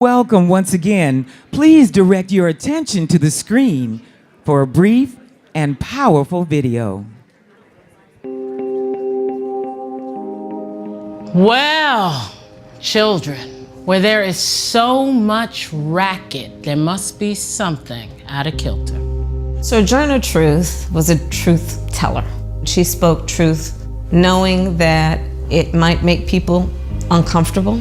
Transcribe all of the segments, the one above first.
Welcome once again. Please direct your attention to the screen for a brief and powerful video. Well, children, where there is so much racket, there must be something out of kilter. Sojourner Truth was a truth teller. She spoke truth knowing that it might make people uncomfortable,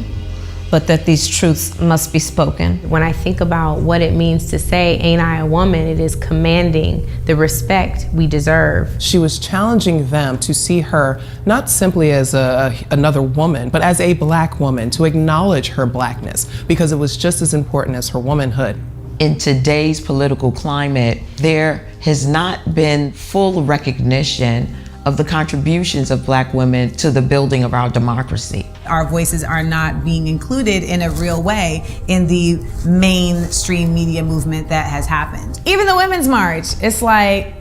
but that these truths must be spoken. When I think about what it means to say, "Ain't I a woman?" it is commanding the respect we deserve. She was challenging them to see her not simply as another woman, but as a Black woman, to acknowledge her Blackness, because it was just as important as her womanhood. In today's political climate, there has not been full recognition of the contributions of Black women to the building of our democracy. Our voices are not being included in a real way in the mainstream media movement that has happened. Even the Women's March, it's like,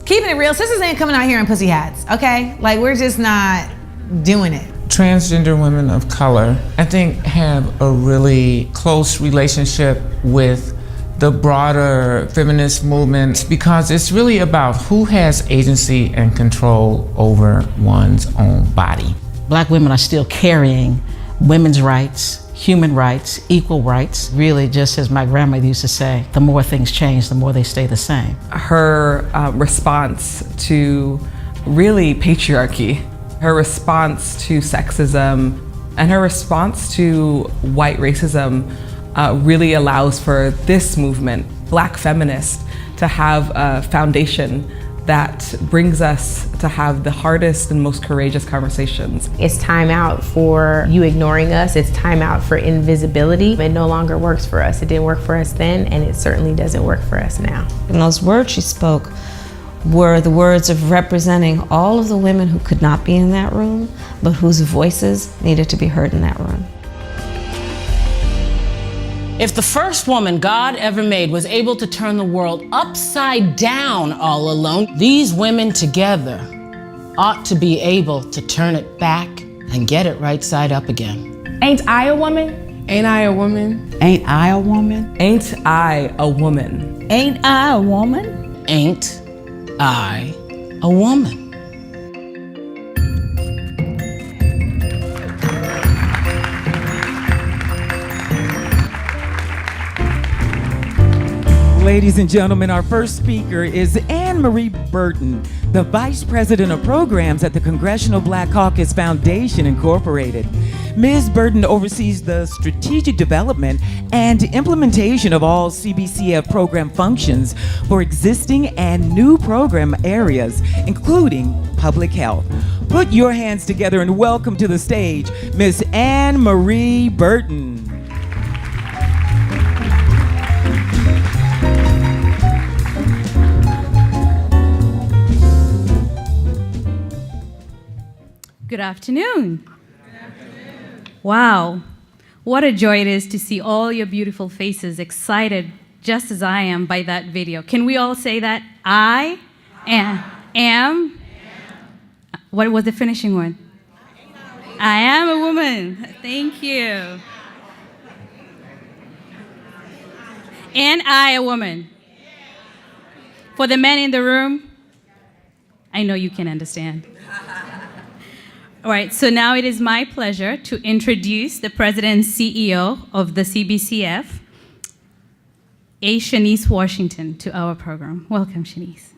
keeping it real, sisters ain't coming out here in pussy hats, okay? Like, we're just not doing it. Transgender women of color, I think, have a really close relationship with the broader feminist movement, because it's really about who has agency and control over one's own body. Black women are still carrying women's rights, human rights, equal rights. Really, just as my grandmother used to say, the more things change, the more they stay the same. Her response to really patriarchy, her response to sexism, and her response to white racism really allows for this movement, Black feminists, to have a foundation that brings us to have the hardest and most courageous conversations. It's time out for you ignoring us. It's time out for invisibility. It no longer works for us. It didn't work for us then, and it certainly doesn't work for us now. And those words she spoke were the words of representing all of the women who could not be in that room, but whose voices needed to be heard in that room. If the first woman God ever made was able to turn the world upside down all alone, these women together ought to be able to turn it back and get it right side up again. Ain't I a woman? Ain't I a woman? Ain't I a woman? Ain't I a woman? Ain't I a woman? Ain't I a woman? Ladies and gentlemen, our first speaker is Anne Marie Burton, the Vice President of Programs at the Congressional Black Caucus Foundation, Incorporated. Ms. Burton oversees the strategic development and implementation of all CBCF program functions for existing and new program areas, including public health. Put your hands together and welcome to the stage, Ms. Anne Marie Burton. Good afternoon. Good afternoon. Wow, what a joy it is to see all your beautiful faces excited just as I am by that video. Can we all say that? I am. What was the finishing one? I am a woman. Thank you. And I a woman. For the men in the room, I know you can understand. All right, so now it is my pleasure to introduce the President and CEO of the CBCF, A. Shanice Washington, to our program. Welcome, Shanice.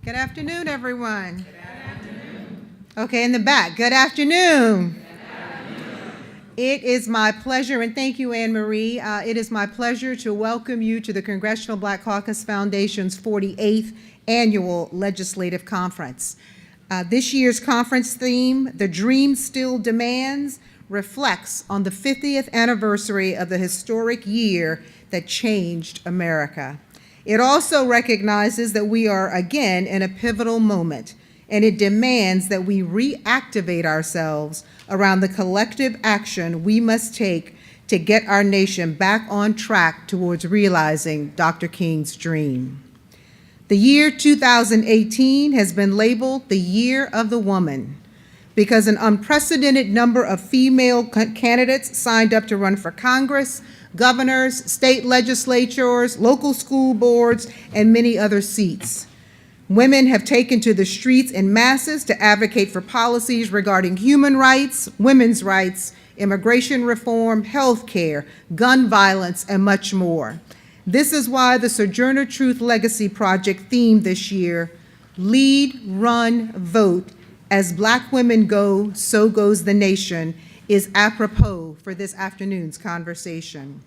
Good afternoon, everyone. Good afternoon. Okay, in the back, good afternoon. It is my pleasure, and thank you, Anne Marie. It is my pleasure to welcome you to the Congressional Black Caucus Foundation's 48th Annual Legislative Conference. This year's conference theme, The Dream Still Demands, reflects on the 50th anniversary of the historic year that changed America. It also recognizes that we are again in a pivotal moment, and it demands that we reactivate ourselves around the collective action we must take to get our nation back on track towards realizing Dr. King's dream. The year 2018 has been labeled the Year of the Woman because an unprecedented number of female candidates signed up to run for Congress, governors, state legislatures, local school boards, and many other seats. Women have taken to the streets in masses to advocate for policies regarding human rights, women's rights, immigration reform, health care, gun violence, and much more. This is why the Sojourner Truth Legacy Project theme this year, Lead, Run, Vote, As Black Women Go, So Goes the Nation, is apropos for this afternoon's conversation.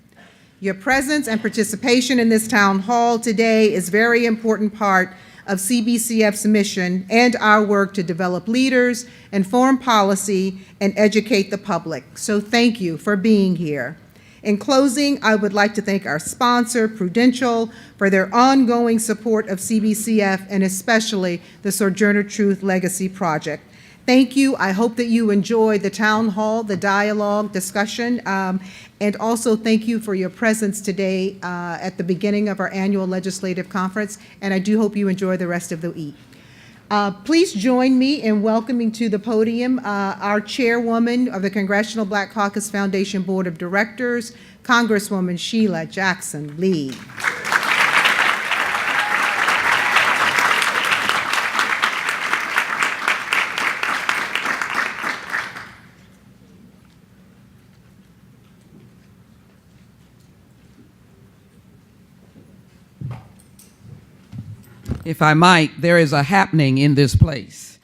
Your presence and participation in this town hall today is a very important part of CBCF's mission and our work to develop leaders, inform policy, and educate the public. So thank you for being here. In closing, I would like to thank our sponsor, Prudential, for their ongoing support of CBCF and especially the Sojourner Truth Legacy Project. Thank you. I hope that you enjoyed the town hall, the dialogue, discussion, and also thank you for your presence today at the beginning of our annual legislative conference, and I do hope you enjoy the rest of the week. Please join me in welcoming to the podium our chairwoman of the Congressional Black Caucus Foundation Board of Directors, Congresswoman Sheila Jackson Lee. If I might, there is a happening in this place.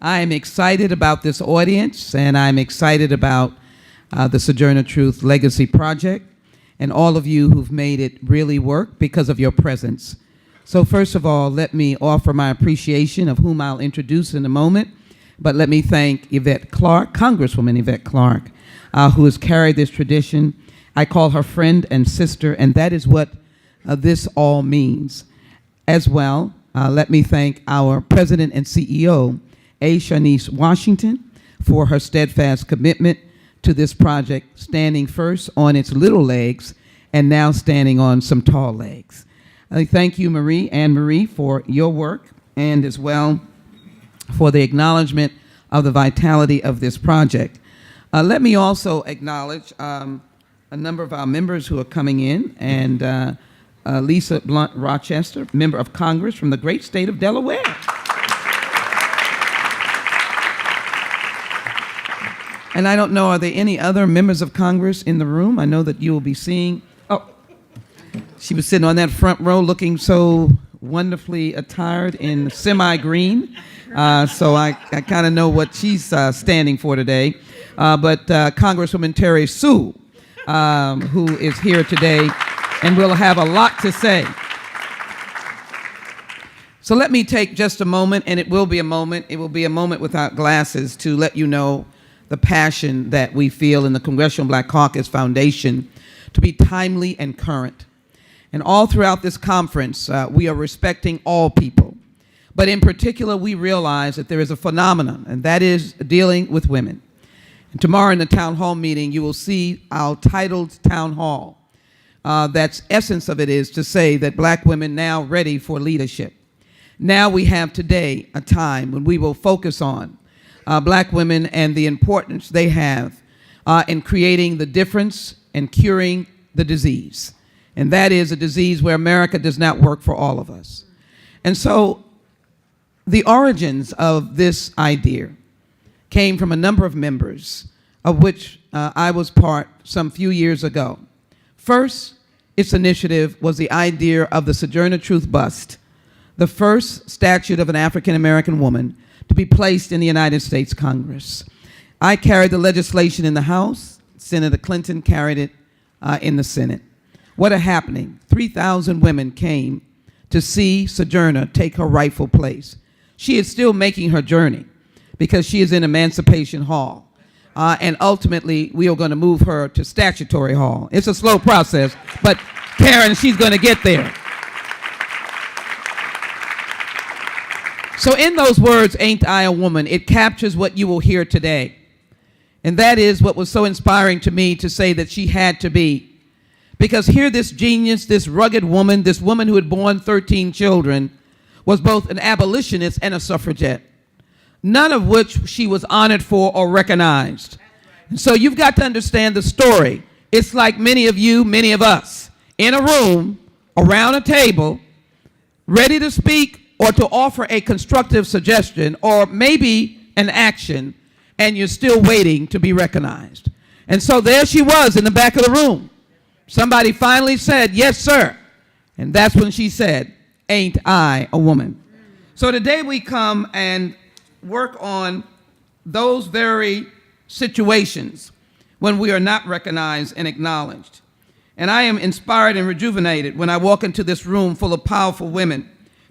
I am excited about this audience, and I'm excited about the Sojourner Truth Legacy Project and all of you who've made it really work because of your presence. So first of all, let me offer my appreciation of whom I'll introduce in a moment, but let me thank Yvette Clarke, Congresswoman Yvette Clarke, who has carried this tradition. I call her friend and sister, and that is what this all means. As well, let me thank our President and CEO, A. Shanice Washington, for her steadfast commitment to this project, standing first on its little legs and now standing on some tall legs. I thank you, Anne-Marie, for your work and as well for the acknowledgement of the vitality of this project. Let me also acknowledge a number of our members who are coming in, and Lisa Blunt Rochester, member of Congress from the great state of Delaware. And I don't know, are there any other members of Congress in the room? I know that you will be seeing, oh, she was sitting on that front row looking so wonderfully attired in semi-green. So I kind of know what she's standing for today. But Congresswoman Terry Sue, who is here today, and we'll have a lot to say. So let me take just a moment, and it will be a moment without glasses, to let you know the passion that we feel in the Congressional Black Caucus Foundation to be timely and current. And all throughout this conference, we are respecting all people. But in particular, we realize that there is a phenomenon, and that is dealing with women. And tomorrow in the town hall meeting, you will see our titled town hall. That's essence of it is to say that black women now ready for leadership. Now we have today a time when we will focus on black women and the importance they have in creating the difference and curing the disease. And that is a disease where America does not work for all of us. And so the origins of this idea came from a number of members, of which I was part some few years ago. First, its initiative was the idea of the Sojourner Truth bust, the first statue of an African-American woman to be placed in the United States Congress. I carried the legislation in the House. Senator Clinton carried it in the Senate. What a happening. 3,000 women came to see Sojourner take her rightful place. She is still making her journey because she is in Emancipation Hall. And ultimately, we are going to move her to Statutory Hall. It's a slow process, but Karen, she's going to get there. So in those words, ain't I a woman, it captures what you will hear today. And that is what was so inspiring to me to say that she had to be. Because here this genius, this rugged woman, this woman who had borne 13 children, was both an abolitionist and a suffragette, none of which she was honored for or recognized. And so you've got to understand the story. It's like many of you, many of us, in a room, around a table, ready to speak or to offer a constructive suggestion or maybe an action, and you're still waiting to be recognized. And so there she was in the back of the room. Somebody finally said, "Yes, sir." And that's when she said, "Ain't I a woman?" So today we come and work on those very situations when we are not recognized and acknowledged. And I am inspired and rejuvenated when I walk into this room full of powerful women,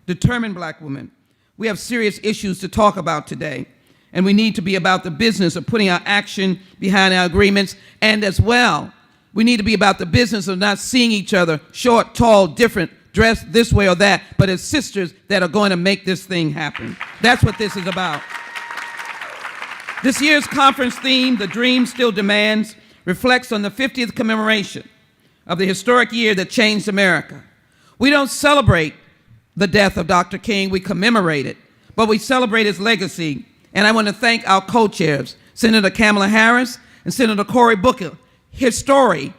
determined black women. We have serious issues to talk about today, and we need to be about the business of putting our action behind our agreements, and as well, we need to be about the business of not seeing each other short, tall, different, dressed this way or that, but as sisters that are going to make this thing happen. That's what this is about. This year's conference theme, "The Dream Still Demands," reflects on the 50th commemoration of the historic year that changed America. We don't celebrate the death of Dr. King, we commemorate it, but we celebrate his legacy. And I want to thank our co-chairs, Senator Kamala Harris and Senator Cory Booker, history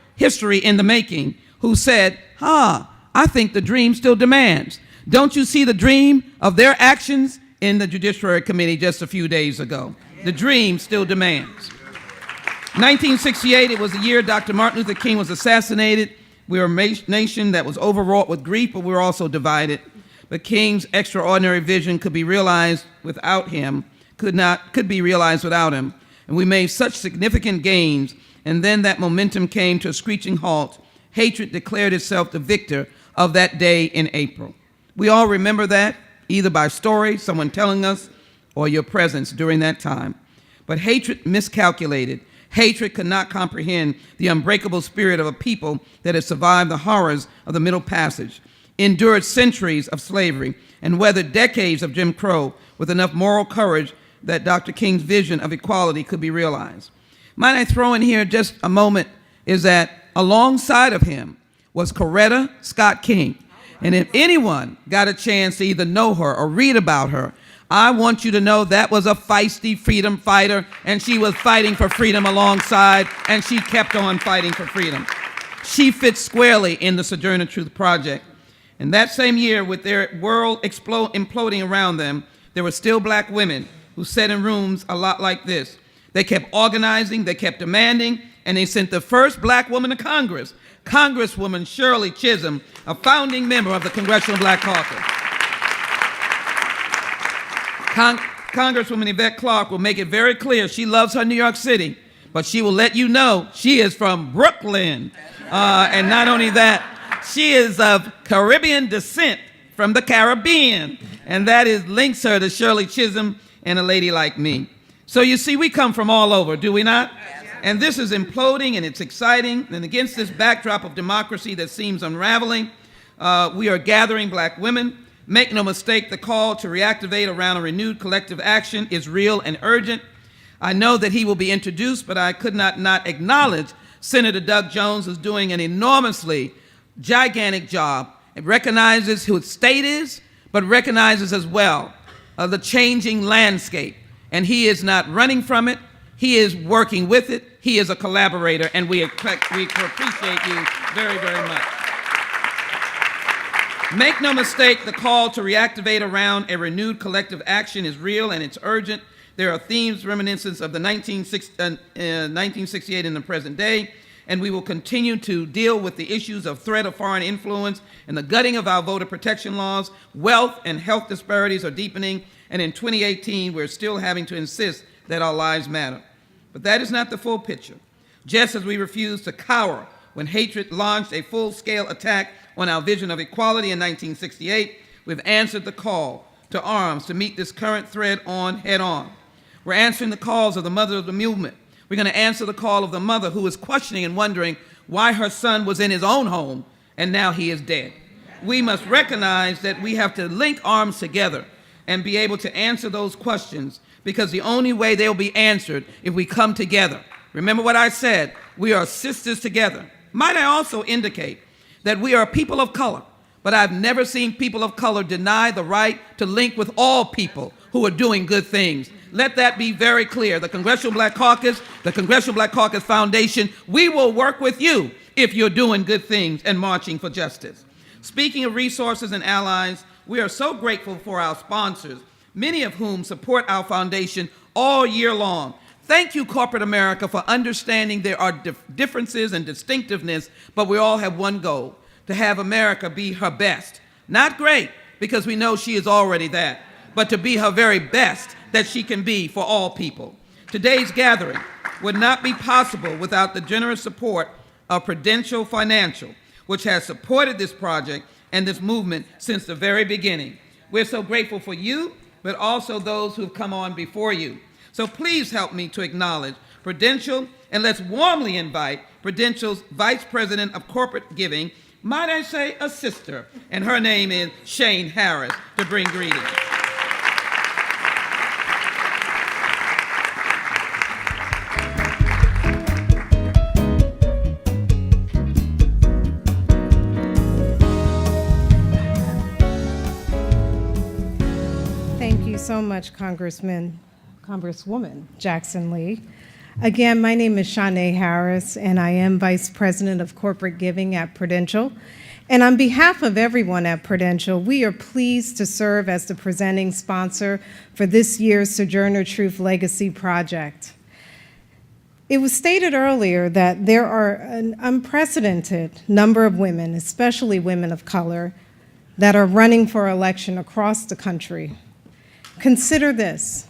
in the making, who said, I think the dream still demands. Don't you see the dream of their actions in the Judiciary Committee just a few days ago? The dream still demands. 1968, it was the year Dr. Martin Luther King was assassinated. We were a nation that was overwrought with grief, but we were also divided. But King's extraordinary vision could be realized without him, could be realized without him. And we made such significant gains, and then that momentum came to a screeching halt. Hatred declared itself the victor of that day in April. We all remember that, either by story, someone telling us, or your presence during that time. But hatred miscalculated. Hatred could not comprehend the unbreakable spirit of a people that had survived the horrors of the Middle Passage, endured centuries of slavery, and weathered decades of Jim Crow with enough moral courage that Dr. King's vision of equality could be realized. Might I throw in here just a moment is that alongside of him was Coretta Scott King. And if anyone got a chance to either know her or read about her, I want you to know that was a feisty freedom fighter, and she was fighting for freedom alongside, and she kept on fighting for freedom. She fits squarely in the Sojourner Truth Project. And that same year, with their world imploding around them, there were still black women who sat in rooms a lot like this. They kept organizing, they kept demanding, and they sent the first black woman to Congress, Congresswoman Shirley Chisholm, a founding member of the Congressional Black Caucus. Congresswoman Yvette Clarke will make it very clear she loves her New York City, but she will let you know she is from Brooklyn. And not only that, she is of Caribbean descent from the Caribbean, and that links her to Shirley Chisholm and a lady like me. So you see, we come from all over, do we not? And this is imploding, and it's exciting. And against this backdrop of democracy that seems unraveling, we are gathering black women. Make no mistake, the call to reactivate around a renewed collective action is real and urgent. I know that he will be introduced, but I could not acknowledge Senator Doug Jones, who's doing an enormously gigantic job. It recognizes who its state is, but recognizes as well the changing landscape. And he is not running from it. He is working with it. He is a collaborator, and we appreciate you very, very much. Make no mistake, the call to reactivate around a renewed collective action is real and it's urgent. There are themes reminiscent of the 1968 in the present day, and we will continue to deal with the issues of threat of foreign influence and the gutting of our voter protection laws. Wealth and health disparities are deepening, and in 2018, we're still having to insist that our lives matter. But that is not the full picture. Just as we refuse to cower when hatred launched a full-scale attack on our vision of equality in 1968, we've answered the call to arms to meet this current threat head-on. We're answering the calls of the mother of the movement. We're going to answer the call of the mother who is questioning and wondering why her son was in his own home and now he is dead. We must recognize that we have to link arms together and be able to answer those questions, because the only way they'll be answered if we come together. Remember what I said, we are sisters together. Might I also indicate that we are people of color, but I've never seen people of color deny the right to link with all people who are doing good things. Let that be very clear. The Congressional Black Caucus, the Congressional Black Caucus Foundation, we will work with you if you're doing good things and marching for justice. Speaking of resources and allies, we are so grateful for our sponsors, many of whom support our foundation all year long. Thank you, corporate America, for understanding there are differences and distinctiveness, but we all have one goal: to have America be her best. Not great, because we know she is already that, but to be her very best that she can be for all people. Today's gathering would not be possible without the generous support of Prudential Financial, which has supported this project and this movement since the very beginning. We're so grateful for you, but also those who have come on before you. So please help me to acknowledge Prudential, and let's warmly invite Prudential's Vice President of Corporate Giving, might I say a sister, and her name is Shane Harris, to bring greetings. Thank you so much, Congresswoman Jackson Lee. Again, my name is Shanae Harris, and I am Vice President of Corporate Giving at Prudential. And on behalf of everyone at Prudential, we are pleased to serve as the presenting sponsor for this year's Sojourner Truth Legacy project. It was stated earlier that there are an unprecedented number of women, especially women of color, that are running for election across the country. Consider this.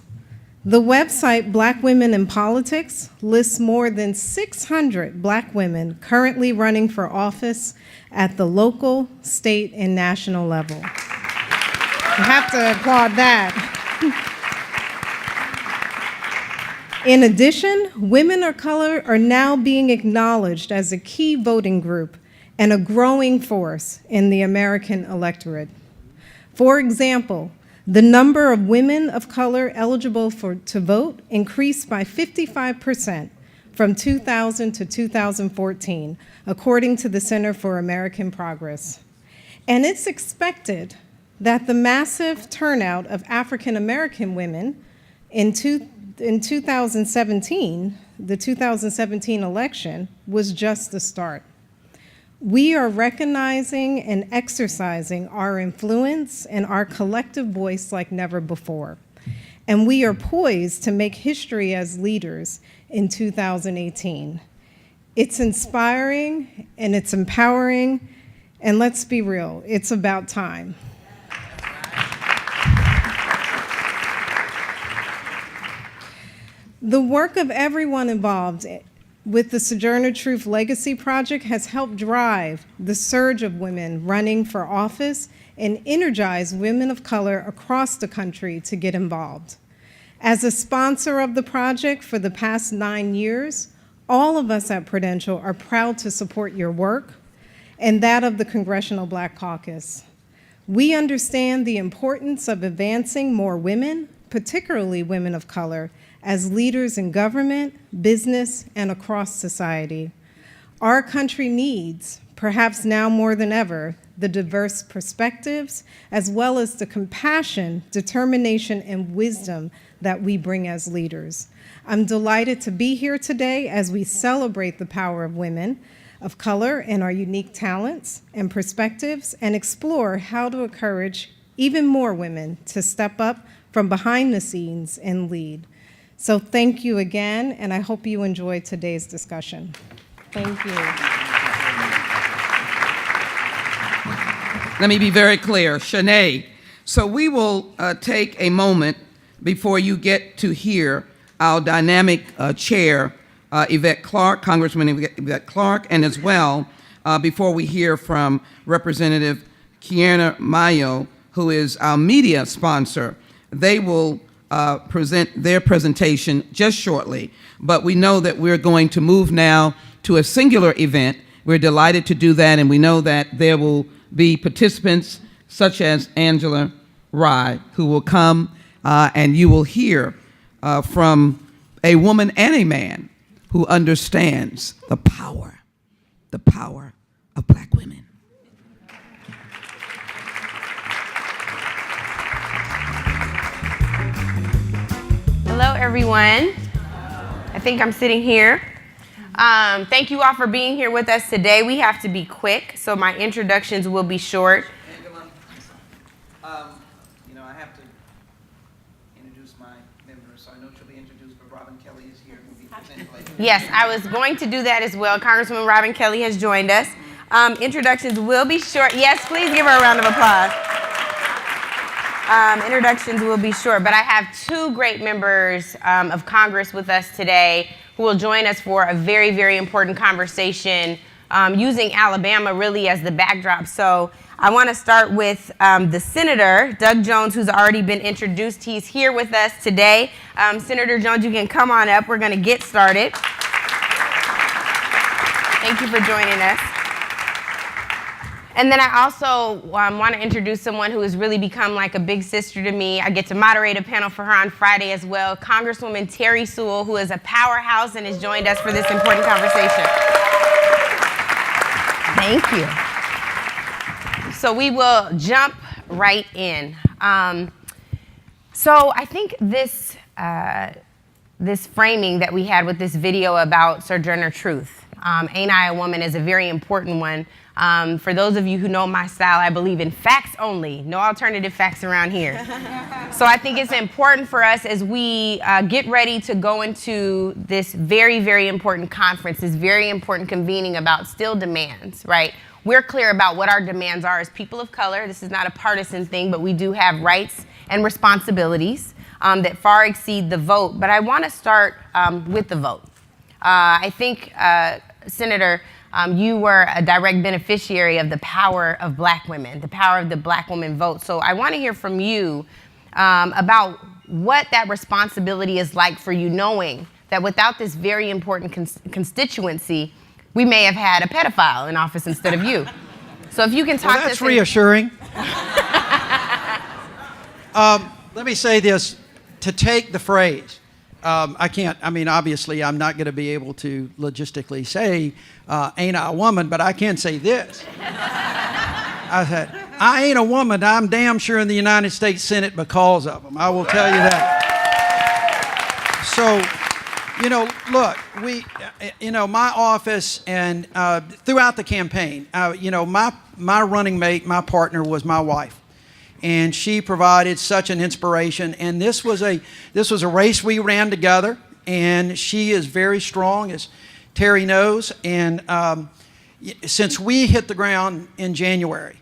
The website Black Women in Politics lists more than 600 Black women currently running for office at the local, state, and national level. You have to applaud that. In addition, women of color are now being acknowledged as a key voting group and a growing force in the American electorate. For example, the number of women of color eligible to vote increased by 55% from 2000 to 2014, according to the Center for American Progress. And it's expected that the massive turnout of African American women in 2017, the 2017 election, was just the start. We are recognizing and exercising our influence and our collective voice like never before. And we are poised to make history as leaders in 2018. It's inspiring and it's empowering, and let's be real, it's about time. The work of everyone involved with the Sojourner Truth Legacy project has helped drive the surge of women running for office and energize women of color across the country to get involved. As a sponsor of the project for the past 9 years, all of us at Prudential are proud to support your work and that of the Congressional Black Caucus. We understand the importance of advancing more women, particularly women of color, as leaders in government, business, and across society. Our country needs, perhaps now more than ever, the diverse perspectives, as well as the compassion, determination, and wisdom that we bring as leaders. I'm delighted to be here today as we celebrate the power of women of color and our unique talents and perspectives, and explore how to encourage even more women to step up from behind the scenes and lead. So thank you again, and I hope you enjoyed today's discussion. Thank you. Let me be very clear, Shanae. So we will take a moment before you get to hear our dynamic chair, Yvette Clarke, Congressman Yvette Clarke, and as well, before we hear from Representative Kiana Mayo, who is our media sponsor. They will present their presentation just shortly, but we know that we're going to move now to a singular event. We're delighted to do that, and we know that there will be participants such as Angela Rye, who will come and you will hear from a woman and a man who understands the power of Black women. Hello, everyone. I think I'm sitting here. Thank you all for being here with us today. We have to be quick, so my introductions will be short. Angela, I have to introduce my members, so I know she'll be introduced, but Robin Kelly is here and will be presented later. Yes, I was going to do that as well. Congresswoman Robin Kelly has joined us. Introductions will be short. Yes, please give her a round of applause. Introductions will be short, but I have two great members of Congress with us today who will join us for a very, very important conversation using Alabama really as the backdrop. So I want to start with the Senator, Doug Jones, who's already been introduced. He's here with us today. Senator Jones, you can come on up. We're going to get started. Thank you for joining us. And then I also want to introduce someone who has really become like a big sister to me. I get to moderate a panel for her on Friday as well. Congresswoman Terry Sewell, who is a powerhouse and has joined us for this important conversation. Thank you. So we will jump right in. So I think this framing that we had with this video about Sojourner Truth, Ain't I a Woman, is a very important one. For those of you who know my style, I believe in facts only, no alternative facts around here. So I think it's important for us as we get ready to go into this very, very important conference, this very important convening about still demands, right? We're clear about what our demands are as people of color. This is not a partisan thing, but we do have rights and responsibilities that far exceed the vote. But I want to start with the vote. I think, Senator, you were a direct beneficiary of the power of Black women, the power of the Black woman vote. So I want to hear from you about what that responsibility is like for you, knowing that without this very important constituency, we may have had a pedophile in office instead of you. So if you can talk to us. That's reassuring. Let me say this, to take the phrase, obviously I'm not going to be able to logistically say, ain't I a woman, but I can say this. I said, I ain't a woman, I'm damn sure in the United States Senate because of them. I will tell you that. So, look, my office and throughout the campaign, my running mate, my partner was my wife. And she provided such an inspiration. And this was a race we ran together. And she is very strong, as Terry knows. And since we hit the ground in January,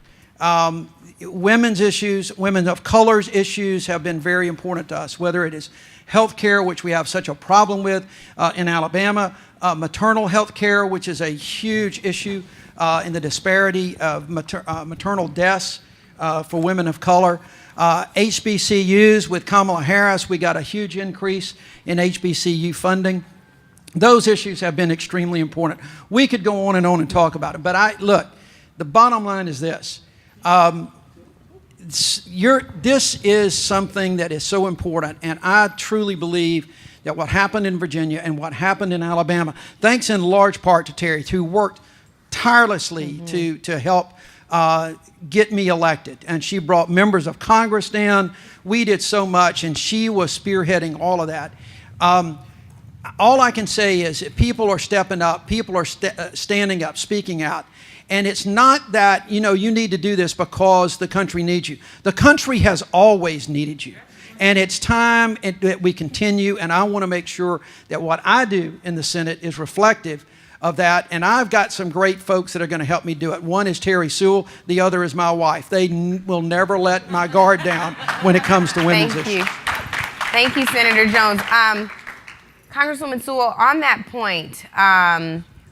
women's issues, women of color's issues have been very important to us, whether it is health care, which we have such a problem with in Alabama, maternal health care, which is a huge issue in the disparity of maternal deaths for women of color. HBCUs with Kamala Harris, we got a huge increase in HBCU funding. Those issues have been extremely important. We could go on and talk about it, but look, the bottom line is this. This is something that is so important, and I truly believe that what happened in Virginia and what happened in Alabama, thanks in large part to Terry, who worked tirelessly to help get me elected. And she brought members of Congress down. We did so much, and she was spearheading all of that. All I can say is that people are stepping up, people are standing up, speaking out. And it's not that, you need to do this because the country needs you. The country has always needed you. And it's time that we continue, and I want to make sure that what I do in the Senate is reflective of that. And I've got some great folks that are going to help me do it. One is Terry Sewell. The other is my wife. They will never let my guard down when it comes to women's issues. Thank you, Senator Jones. Congresswoman Sewell, on that point,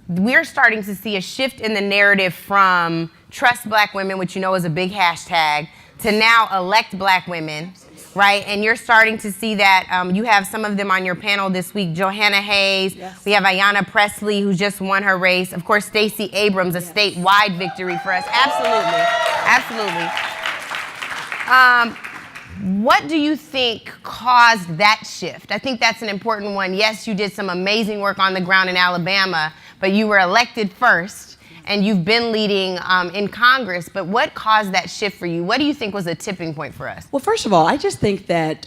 we're starting to see a shift in the narrative from trust Black women, which you know is a big hashtag, to now elect Black women, right? And you're starting to see that. You have some of them on your panel this week. Johanna Hayes. Yes. We have Ayanna Presley, who just won her race. Of course, Stacey Abrams, a statewide victory for us. Absolutely. Absolutely. What do you think caused that shift? I think that's an important one. Yes, you did some amazing work on the ground in Alabama, but you were elected first, and you've been leading in Congress. But what caused that shift for you? What do you think was a tipping point for us? Well, first of all, I just think that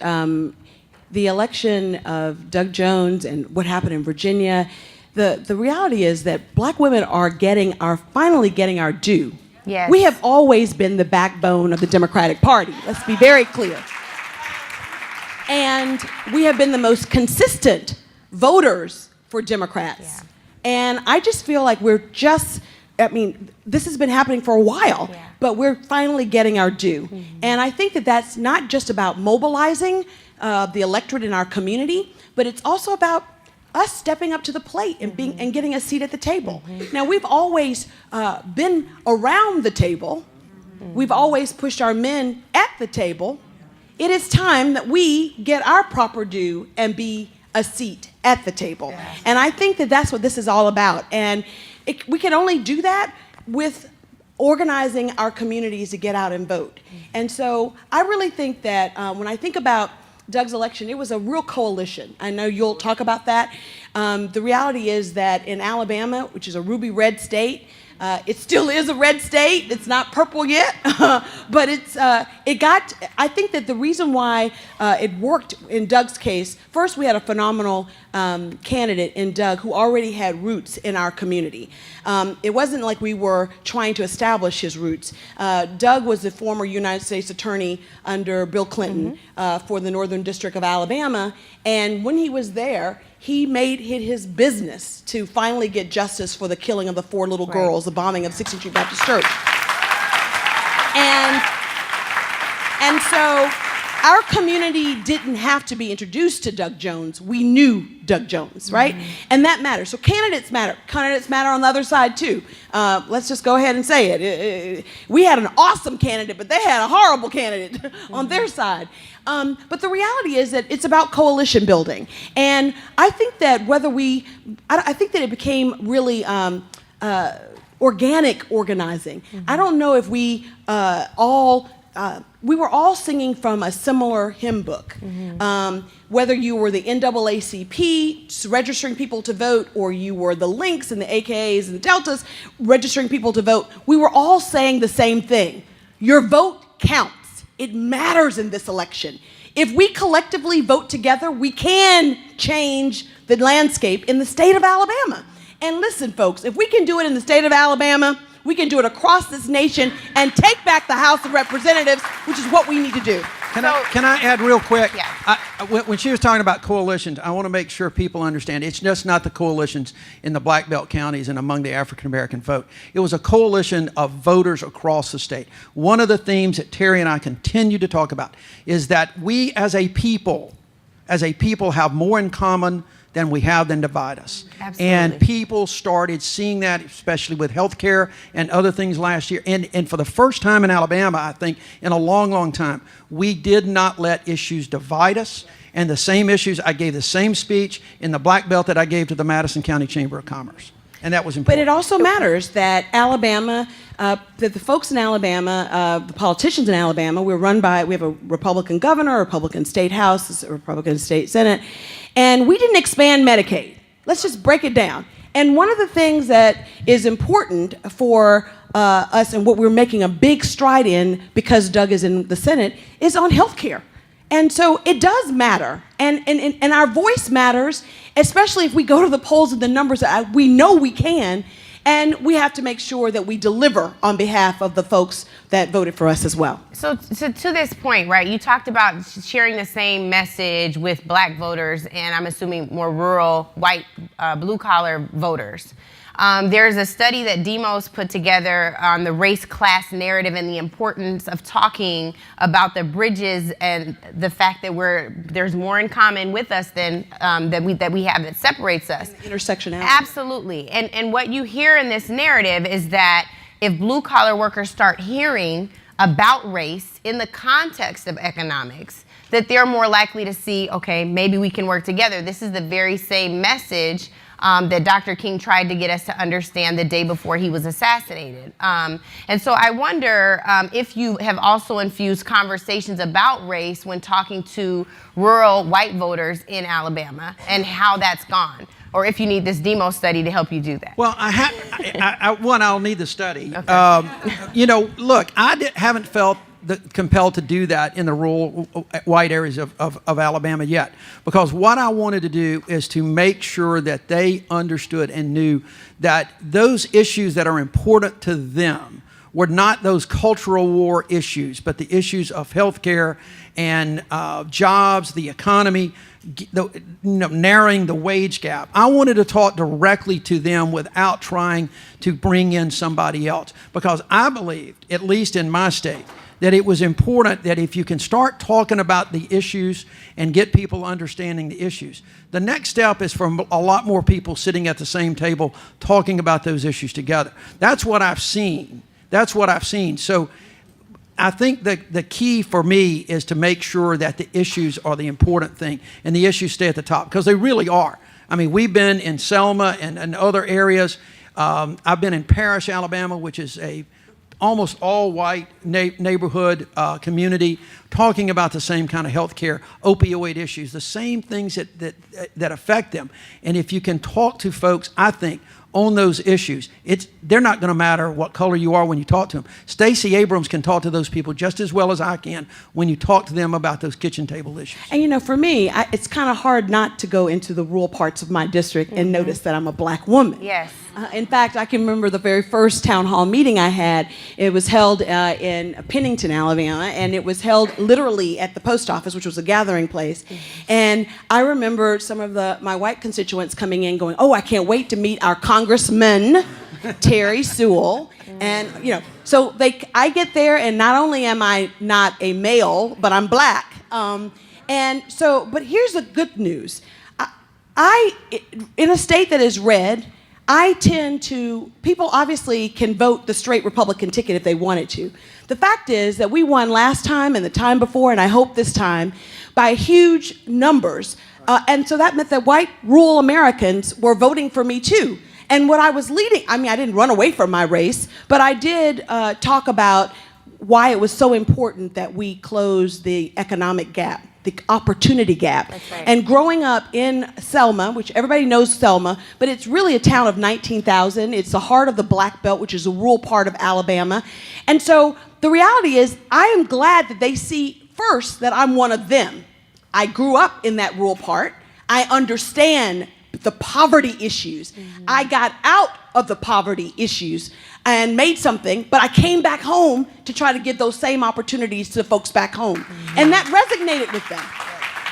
the election of Doug Jones and what happened in Virginia, the reality is that black women are finally getting our due. Yes. We have always been the backbone of the Democratic Party. Let's be very clear. And we have been the most consistent voters for Democrats. Yeah. And I just feel like this has been happening for a while, but we're finally getting our due. And I think that that's not just about mobilizing the electorate in our community, but it's also about us stepping up to the plate and getting a seat at the table. Now, we've always been around the table. We've always pushed our men at the table. It is time that we get our proper due and be a seat at the table. And I think that that's what this is all about. And we can only do that with organizing our communities to get out and vote. And so I really think that when I think about Doug's election, it was a real coalition. I know you'll talk about that. The reality is that in Alabama, which is a ruby red state, it still is a red state. It's not purple yet, but I think that the reason why it worked in Doug's case, first we had a phenomenal candidate in Doug who already had roots in our community. It wasn't like we were trying to establish his roots. Doug was the former United States Attorney under Bill Clinton for the Northern District of Alabama, and when he was there, he made it his business to finally get justice for the killing of the 4 little girls, the bombing of 16th Street Baptist Church. And so our community didn't have to be introduced to Doug Jones. We knew Doug Jones, right? And that matters. So candidates matter. Candidates matter on the other side too. Let's just go ahead and say it. We had an awesome candidate, but they had a horrible candidate on their side. But the reality is that it's about coalition building. And I think that I think that it became really organic organizing. I don't know if we were all singing from a similar hymn book. Whether you were the NAACP registering people to vote, or you were the Links and the AKAs and the Deltas registering people to vote, we were all saying the same thing. Your vote counts. It matters in this election. If we collectively vote together, we can change the landscape in the state of Alabama. And listen, folks, if we can do it in the state of Alabama, we can do it across this nation and take back the House of Representatives, which is what we need to do. Can I add real quick? Yeah. When she was talking about coalitions, I want to make sure people understand it's just not the coalitions in the Black Belt counties and among the African American vote. It was a coalition of voters across the state. One of the themes that Terry and I continue to talk about is that we as a people have more in common than we have than divide us. Absolutely. And people started seeing that, especially with health care and other things last year. And for the first time in Alabama, I think, in a long, long time, we did not let issues divide us. And the same issues, I gave the same speech in the Black Belt that I gave to the Madison County Chamber of Commerce. And that was important. But it also matters that Alabama, that the folks in Alabama, the politicians in Alabama, we have a Republican governor, a Republican state house, a Republican state senate, and we didn't expand Medicaid. Let's just break it down. And one of the things that is important for us and what we're making a big stride in because Doug is in the Senate is on health care. And so it does matter. And our voice matters, especially if we go to the polls and the numbers that we know we can. And we have to make sure that we deliver on behalf of the folks that voted for us as well. So to this point, right, you talked about sharing the same message with Black voters and I'm assuming more rural, white, blue-collar voters. There's a study that Demos put together on the race-class narrative and the importance of talking about the bridges and the fact that there's more in common with us than that we have that separates us. Intersectionality. Absolutely. And what you hear in this narrative is that if blue-collar workers start hearing about race in the context of economics, that they're more likely to see, okay, maybe we can work together. This is the very same message that Dr. King tried to get us to understand the day before he was assassinated. And so I wonder if you have also infused conversations about race when talking to rural white voters in Alabama and how that's gone, or if you need this demo study to help you do that. Well, I'll need the study. Okay. Look, haven't felt compelled to do that in the rural white areas of Alabama yet, because what I wanted to do is to make sure that they understood and knew that those issues that are important to them were not those cultural war issues, but the issues of healthcare and jobs, the economy, narrowing the wage gap. I wanted to talk directly to them without trying to bring in somebody else, because I believed, at least in my state, that it was important that if you can start talking about the issues and get people understanding the issues, the next step is for a lot more people sitting at the same table talking about those issues together. That's what I've seen. So I think that the key for me is to make sure that the issues are the important thing and the issues stay at the top, because they really are. I mean, we've been in Selma and other areas. I've been in Parrish, Alabama, which is a almost all-white neighborhood community, talking about the same kind of healthcare, opioid issues, the same things that affect them. And if you can talk to folks, I think, on those issues, they're not going to matter what color you are when you talk to them. Stacey Abrams can talk to those people just as well as I can when you talk to them about those kitchen table issues. And for me, it's kind of hard not to go into the rural parts of my district and notice that I'm a black woman. Yes. In fact, I can remember the very first town hall meeting I had. It was held in Pennington, Alabama, and it was held literally at the post office, which was a gathering place. And I remember some of my white constituents coming in going, "Oh, I can't wait to meet our Congressman, Terry Sewell." And, so I get there, and not only am I not a male, but I'm black. But here's the good news. In a state that is red, people obviously can vote the straight Republican ticket if they wanted to. The fact is that we won last time and the time before, and I hope this time, by huge numbers. And so that meant that white rural Americans were voting for me too. And what I was leading, I didn't run away from my race, but I did talk about why it was so important that we close the economic gap, the opportunity gap. That's right. And growing up in Selma, which everybody knows Selma, but it's really a town of 19,000. It's the heart of the Black Belt, which is a rural part of Alabama. And so the reality is, I am glad that they see first that I'm one of them. I grew up in that rural part. I understand the poverty issues. Mm-hmm. I got out of the poverty issues and made something, but I came back home to try to give those same opportunities to the folks back home. Mm-hmm. And that resonated with them.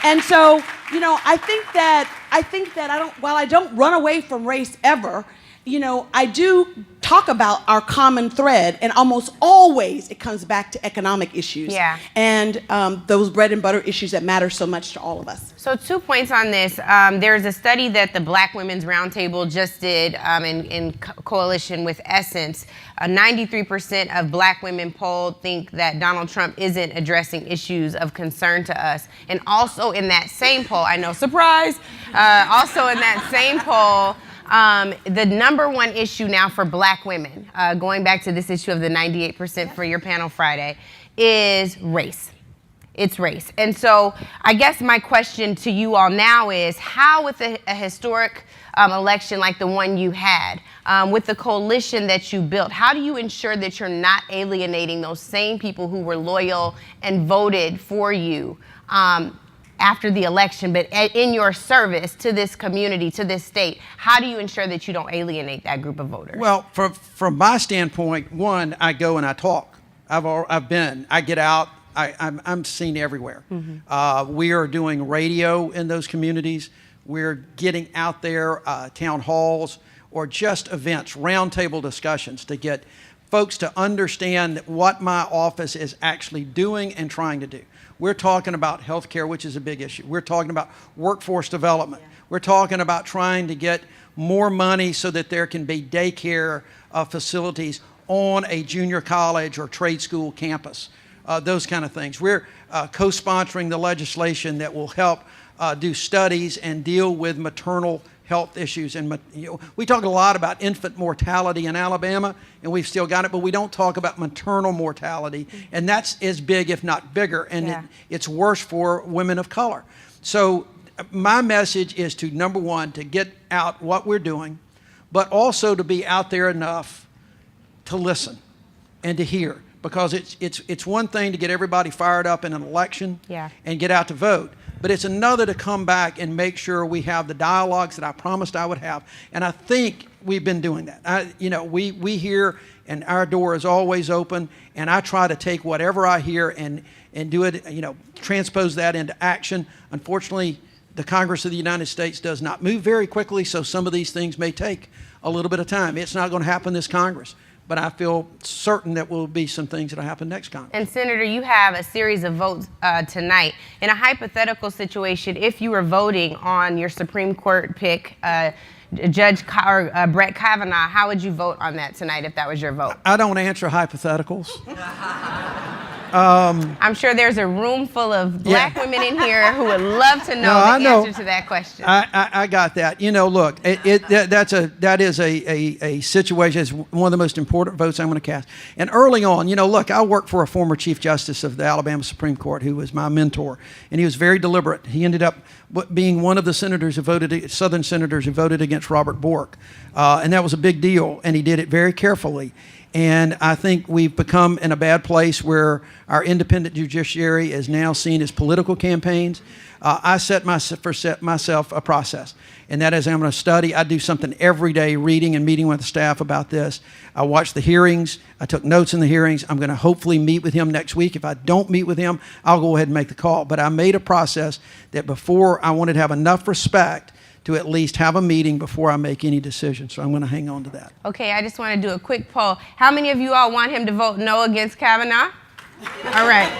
And so, I think that while I don't run away from race ever, I do talk about our common thread, and almost always it comes back to economic issues. Yeah. And those bread and butter issues that matter so much to all of us. So 2 points on this. There's a study that the Black Women's Roundtable just did in coalition with Essence. 93% of Black women polled think that Donald Trump isn't addressing issues of concern to us. And also in that same poll, I know, surprise, also in that same poll, the number one issue now for Black women, going back to this issue of the 98% for your panel Friday, is race. It's race. And so I guess my question to you all now is, how with a historic election like the one you had, with the coalition that you built, how do you ensure that you're not alienating those same people who were loyal and voted for you after the election, but in your service to this community, to this state? How do you ensure that you don't alienate that group of voters? Well, from my standpoint, one, I go and I talk. I get out. I'm seen everywhere. Mm-hmm. We are doing radio in those communities. We're getting out there, town halls, or just events, roundtable discussions to get folks to understand what my office is actually doing and trying to do. We're talking about healthcare, which is a big issue. We're talking about workforce development. Yeah. We're talking about trying to get more money so that there can be daycare facilities on a junior college or trade school campus, those kind of things. We're co-sponsoring the legislation that will help do studies and deal with maternal health issues. And we talk a lot about infant mortality in Alabama, and we've still got it, but we don't talk about maternal mortality, and that's as big, if not bigger, and it's worse for women of color. So my message is to, number one, to get out what we're doing, but also to be out there enough to listen and to hear, because it's one thing to get everybody fired up in an election and get out to vote, but it's another to come back and make sure we have the dialogues that I promised I would have. And I think we've been doing that. We hear, and our door is always open, and I try to take whatever I hear and do it, transpose that into action. Unfortunately, the Congress of the United States does not move very quickly, so some of these things may take a little bit of time. It's not going to happen this Congress, but I feel certain that will be some things that will happen next Congress. And Senator, you have a series of votes tonight. In a hypothetical situation, if you were voting on your Supreme Court pick, Brett Kavanaugh, how would you vote on that tonight if that was your vote? I don't answer hypotheticals. I'm sure there's a room full of black women in here who would love to know the answer to that question. I got that. Look, that is a situation. It's one of the most important votes I'm going to cast. And early on, look, I worked for a former Chief Justice of the Alabama Supreme Court who was my mentor, and he was very deliberate. He ended up being one of the senators who Southern senators who voted against Robert Bork, and that was a big deal. And he did it very carefully. And I think we've become in a bad place where our independent judiciary is now seen as political campaigns. I set myself a process, and that is I'm going to study. I do something every day, reading and meeting with the staff about this. I watch the hearings. I took notes in the hearings. I'm going to hopefully meet with him next week. If I don't meet with him, I'll go ahead and make the call. But I made a process that before I wanted to have enough respect to at least have a meeting before I make any decision. So I'm going to hang on to that. Okay, I just want to do a quick poll. How many of you all want him to vote no against Kavanaugh? All right.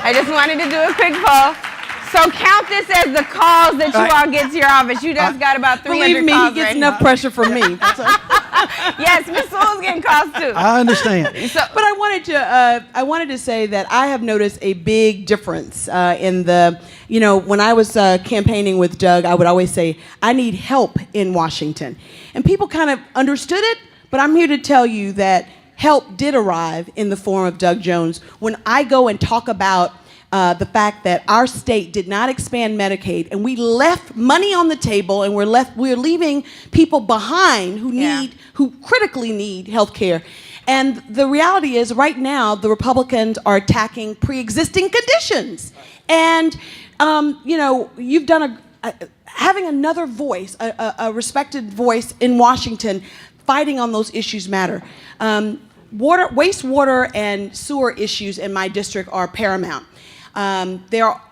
I just wanted to do a quick poll. So count this as the calls that you all get to your office. You just got about 300 Believe me, calls he gets right enough now. pressure from me. Yes, Ms. Sewell's getting calls too. I understand. But I wanted to say that I have noticed a big difference in the, when I was campaigning with Doug, I would always say, I need help in Washington. And people kind of understood it, but I'm here to tell you that help did arrive in the form of Doug Jones. When I go and talk about the fact that our state did not expand Medicaid, and we left money on the table, and we're leaving people behind who critically need health care. And the reality is, right now, the Republicans are attacking pre-existing conditions. And you've done having another voice, a respected voice in Washington, fighting on those issues matter. Wastewater and sewer issues in my district are paramount.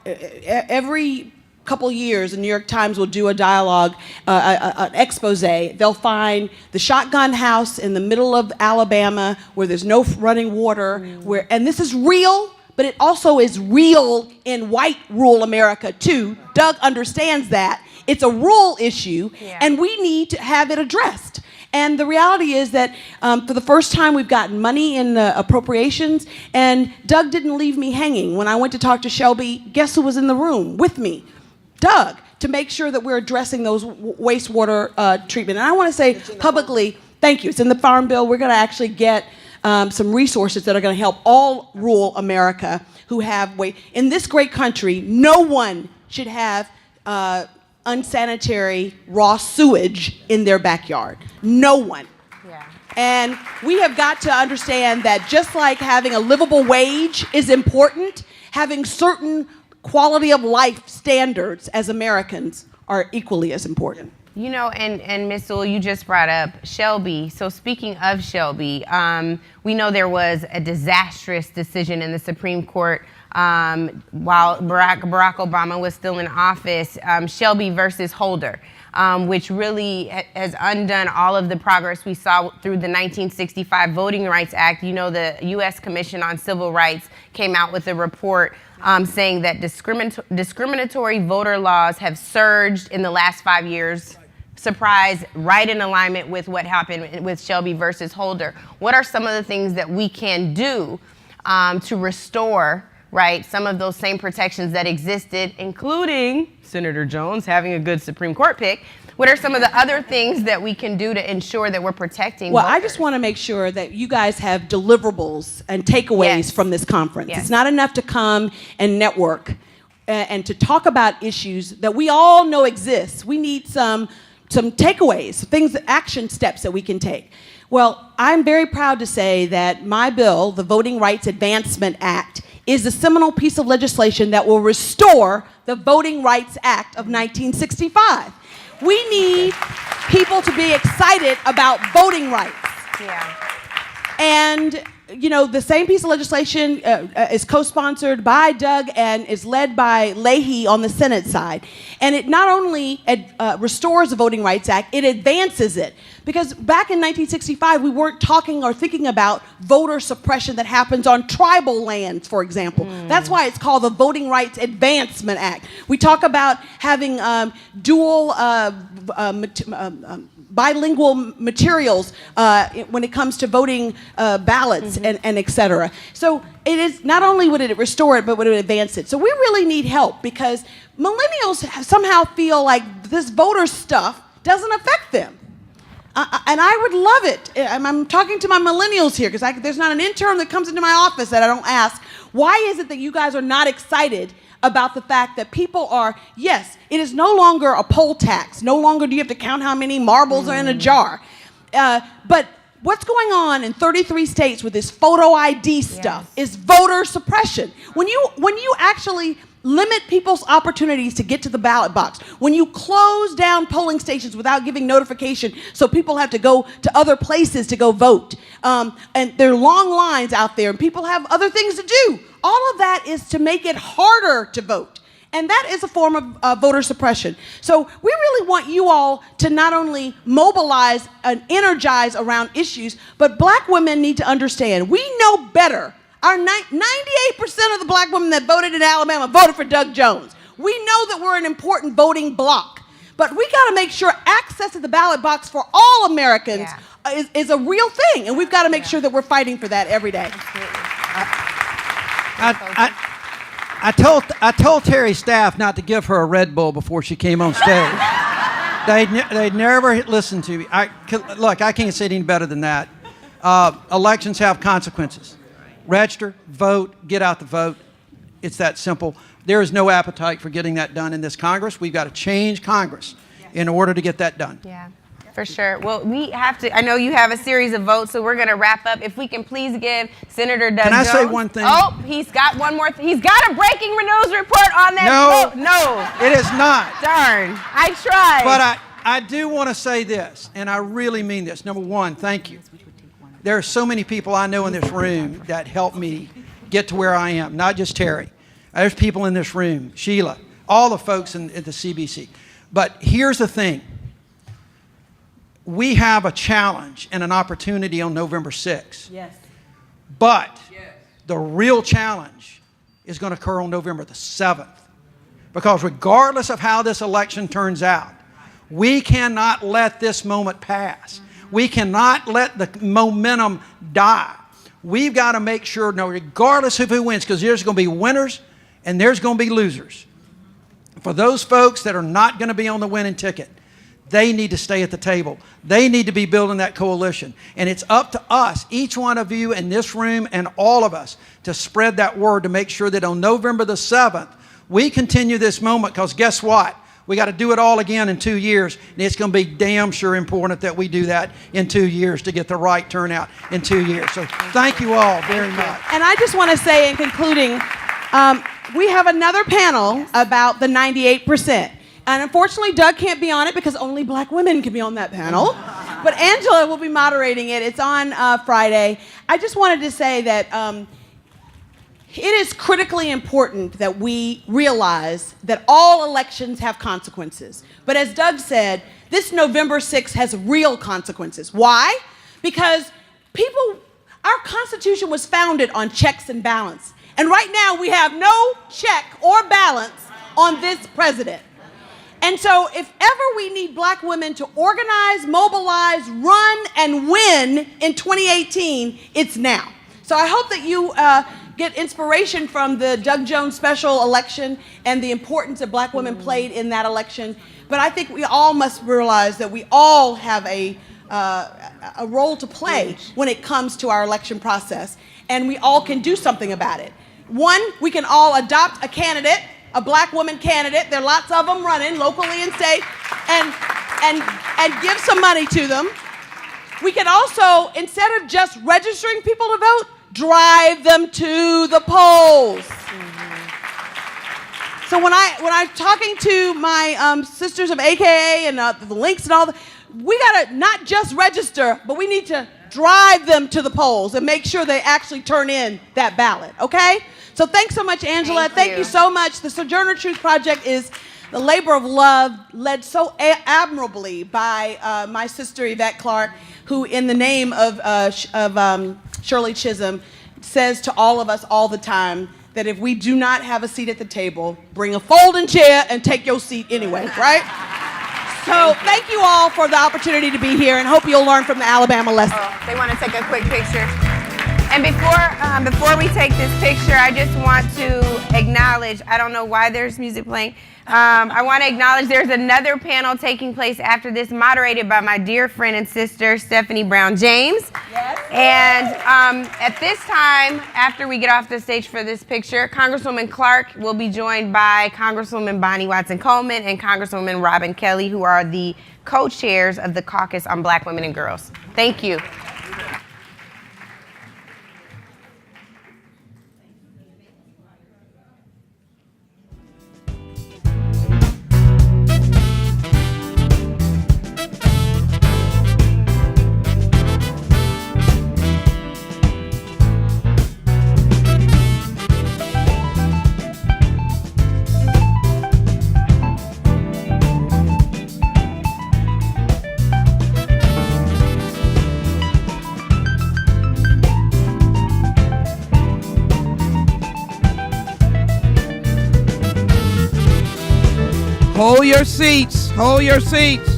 Every couple years, the New York Times will do a dialogue, an expose. They'll find the shotgun house in the middle of Alabama where there's no running water, and this is real, but it also is real in white rural America too. Doug understands that. It's a rural issue, and we need to have it addressed. And the reality is that for the first time, we've gotten money in the appropriations, and Doug didn't leave me hanging. When I went to talk to Shelby, guess who was in the room with me? Doug, to make sure that we're addressing those wastewater treatment. And I want to say publicly, thank you. It's in the Farm Bill. We're going to actually get some resources that are going to help all rural America who have waste. In this great country, no one should have unsanitary raw sewage in their backyard. No one. And we have got to understand that just like having a livable wage is important, having certain quality of life standards as Americans are equally as important. And Ms. Sewell, you just brought up Shelby. So speaking of Shelby, we know there was a disastrous decision in the Supreme Court while Barack Obama was still in office, Shelby versus Holder, which really has undone all of the progress we saw through the 1965 Voting Rights Act. The U.S. Commission on Civil Rights came out with a report saying that discriminatory voter laws have surged in the last 5 years. surprise, right in alignment with what happened with Shelby versus Holder. What are some of the things that we can do to restore, right, some of those same protections that existed, including Senator Jones having a good Supreme Court pick? What are some of the other things that we can do to ensure that we're protecting Well, voters? I just want to make sure that you guys have deliverables and takeaways from this conference. Yes. It's not enough to come and network and to talk about issues that we all know exist. We need some takeaways, things, action steps that we can take. Well, I'm very proud to say that my bill, the Voting Rights Advancement Act, is the seminal piece of legislation that will restore the Voting Rights Act of 1965. We need people to be excited about voting rights. Yeah. And, you know, the same piece of legislation is co-sponsored by Doug and is led by Leahy on the Senate side. And it not only restores the Voting Rights Act, it advances it. Because back in 1965, we weren't talking or thinking about voter suppression that happens on tribal lands, for example. That's why it's called the Voting Rights Advancement Act. We talk about having dual bilingual materials when it comes to voting ballots and et cetera. So it is not only would it restore it, but would it advance it. So we really need help because millennials somehow feel like this voter stuff doesn't affect them. And I would love it. I'm talking to my millennials here because there's not an intern that comes into my office that I don't ask, why is it that you guys are not excited about the fact that people are, yes, it is no longer a poll tax. No longer do you have to count how many marbles are in a jar. But what's going on in 33 states with this photo ID stuff is voter suppression. When you actually limit people's opportunities to get to the ballot box, when you close down polling stations without giving notification so people have to go to other places to go vote, and there are long lines out there and people have other things to do, all of that is to make it harder to vote. And that is a form of voter suppression. So we really want you all to not only mobilize and energize around issues, but black women need to understand, we know better. Our 98% of the black women that voted in Alabama voted for Doug Jones. We know that we're an important voting bloc, but we got to make sure access to the ballot box for all Americans is a real thing, and we've got to make sure that we're fighting for that every day. I told Terry's staff not to give her a Red Bull before she came on stage. They'd never listened to me. Look, I can't say it any better than that. Elections have consequences. Register, vote, get out the vote. It's that simple. There is no appetite for getting that done in this Congress. We've got to change Congress in order to get that done. Yeah, for sure. Well, we have to, I know you have a series of votes, so we're going to wrap up. If we can please give Senator Doug Jones. Can I say one thing? Oh, he's got one more. He's got a breaking news report on that vote. No, it is not. Darn, I tried. But I do want to say this, and I really mean this. Number one, thank you. There are so many people I know in this room that helped me get to where I am, not just Terry. There's people in this room, Sheila, all the folks at the CBC. But here's the thing. We have a challenge and an opportunity on November 6th. Yes. But the real challenge is going to occur on November the 7th. Because regardless of how this election turns out, we cannot let this moment pass. We cannot let the momentum die. We've got to make sure, no, regardless of who wins, because there's going to be winners and there's going to be losers. For those folks that are not going to be on the winning ticket, they need to stay at the table. They need to be building that coalition. And it's up to us, each one of you in this room and all of us, to spread that word to make sure that on November the 7th, we continue this moment, because guess what? We got to do it all again in 2 years, and it's going to be damn sure important that we do that in 2 years to get the right turnout in 2 years. So thank you all very much. And I just want to say in concluding, we have another panel about the 98%. And unfortunately, Doug can't be on it because only black women can be on that panel. But Angela will be moderating it. It's on Friday. I just wanted to say that it is critically important that we realize that all elections have consequences. But as Doug said, this November 6th has real consequences. Why? Because our Constitution was founded on checks and balance. And right now we have no check or balance on this president. And so if ever we need black women to organize, mobilize, run, and win in 2018, it's now. So I hope that you get inspiration from the Doug Jones special election and the importance that black women played in that election. But I think we all must realize that we all have a role to play when it comes to our election process, and we all can do something about it. One, we can all adopt a candidate, a black woman candidate. There are lots of them running locally and state, and give some money to them. We can also, instead of just registering people to vote, drive them to the polls. So when I'm talking to my sisters of AKA and the links and all that, we gotta not just register, but we need to drive them to the polls and make sure they actually turn in that ballot, okay? So thanks so much, Angela. Thank you so much. The Sojourner Truth Project is the labor of love led so admirably by my sister Yvette Clarke, who in the name of Shirley Chisholm says to all of us all the time that if we do not have a seat at the table, bring a folding chair and take your seat anyway, right? So thank you all for the opportunity to be here, and hope you'll learn from the Alabama lesson. Oh, they want to take a quick picture. And before we take this picture, I just want to acknowledge, I don't know why there's music playing. I want to acknowledge there's another panel taking place after this, moderated by my dear friend and sister, Stephanie Brown James. Yes. And at this time, after we get off the stage for this picture, Congresswoman Clarke will be joined by Congresswoman Bonnie Watson Coleman and Congresswoman Robin Kelly, who are the co-chairs of the Caucus on Black Women and Girls. Thank you. Hold your seats. Hold your seats.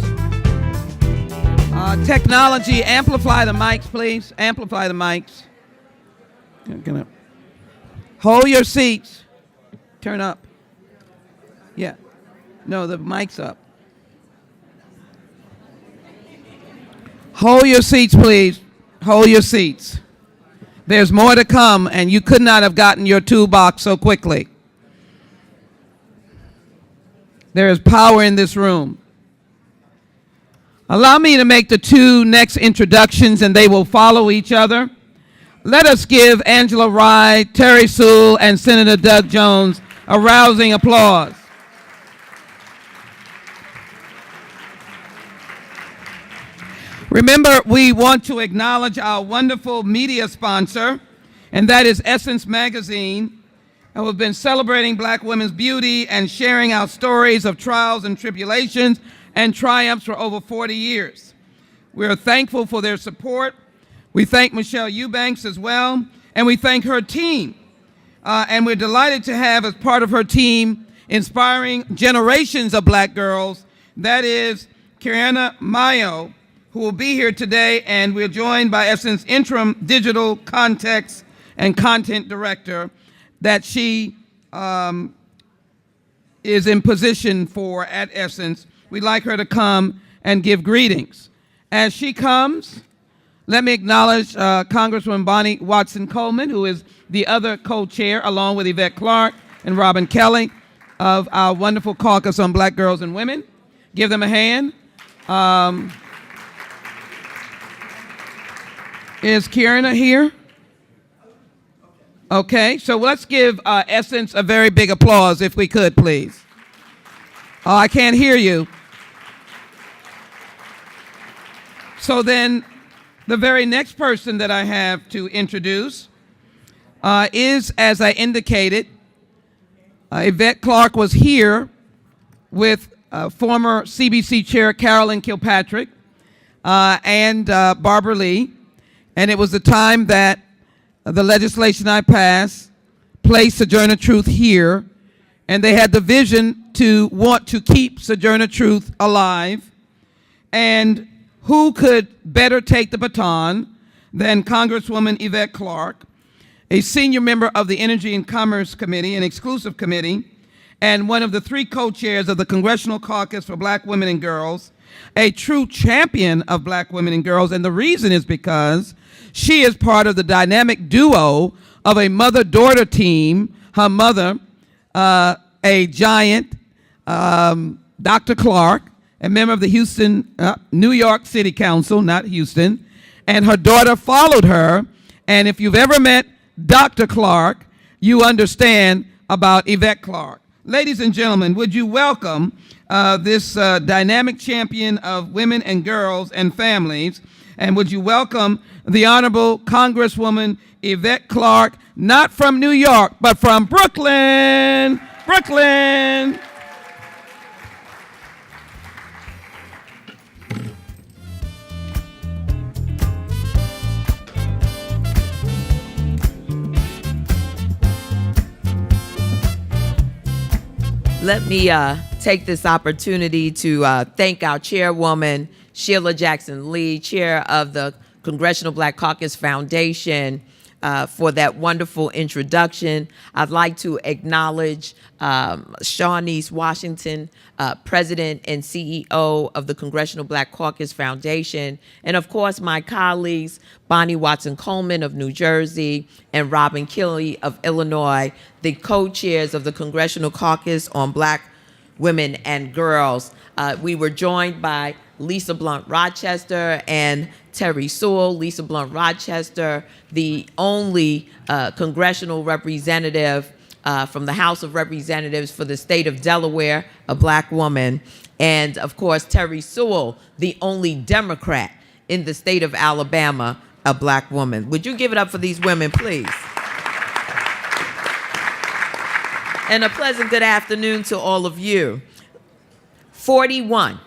Technology, amplify the mics, please. Amplify the mics. Hold your seats. Turn up. Yeah. No, the mic's up. Hold your seats, please. Hold your seats. There's more to come, and you could not have gotten your toolbox so quickly. There is power in this room. Allow me to make the two next introductions, and they will follow each other. Let us give Angela Rye, Terry Sewell, and Senator Doug Jones a rousing applause. Remember, we want to acknowledge our wonderful media sponsor, and that is Essence Magazine. And we've been celebrating black women's beauty and sharing our stories of trials and tribulations and triumphs for over 40 years. We are thankful for their support. We thank Michelle Eubanks as well, and we thank her team. And we're delighted to have as part of her team inspiring generations of black girls. That is Kiana Mayo, who will be here today, and we're joined by Essence Interim Digital Context and Content Director, that she is in position for at Essence. We'd like her to come and give greetings. As she comes, let me acknowledge Congresswoman Bonnie Watson Coleman, who is the other co-chair, along with Yvette Clarke and Robin Kelly, of our wonderful caucus on Black Girls and Women. Give them a hand. Is Kiana here? Okay, so let's give Essence a very big applause, if we could, please. Oh, I can't hear you. So then, the very next person that I have to introduce is, as I indicated, Yvette Clarke was here with former CBC Chair Carolyn Kilpatrick and Barbara Lee, and it was the time that the legislation I passed placed Sojourner Truth here, and they had the vision to want to keep Sojourner Truth alive. And who could better take the baton than Congresswoman Yvette Clarke, a senior member of the Energy and Commerce Committee, an exclusive committee, and one of the 3 co-chairs of the Congressional Caucus for Black Women and Girls, a true champion of Black women and girls. And the reason is because she is part of the dynamic duo of a mother-daughter team. Her mother, a giant, Dr. Clarke, a member of the New York City Council, not Houston, and her daughter followed her. And if you've ever met Dr. Clarke, you understand about Yvette Clarke. Ladies and gentlemen, would you welcome this dynamic champion of women and girls and families, and would you welcome the Honorable Congresswoman Yvette Clarke, not from New York, but from Brooklyn, Brooklyn. Let me take this opportunity to thank our chairwoman, Sheila Jackson Lee, chair of the Congressional Black Caucus Foundation, for that wonderful introduction. I'd like to acknowledge Shawnice Washington, President and CEO of the Congressional Black Caucus Foundation, and of course my colleagues, Bonnie Watson-Coleman of New Jersey and Robin Kelley of Illinois, the co-chairs of the Congressional Caucus on Black Women and Girls. We were joined by Lisa Blunt Rochester and Terry Sewell. Lisa Blunt Rochester, the only congressional representative from the House of Representatives for the state of Delaware, a Black woman. And of course, Terry Sewell, the only Democrat in the state of Alabama, a Black woman. Would you give it up for these women, please? And a pleasant good afternoon to all of you. 41.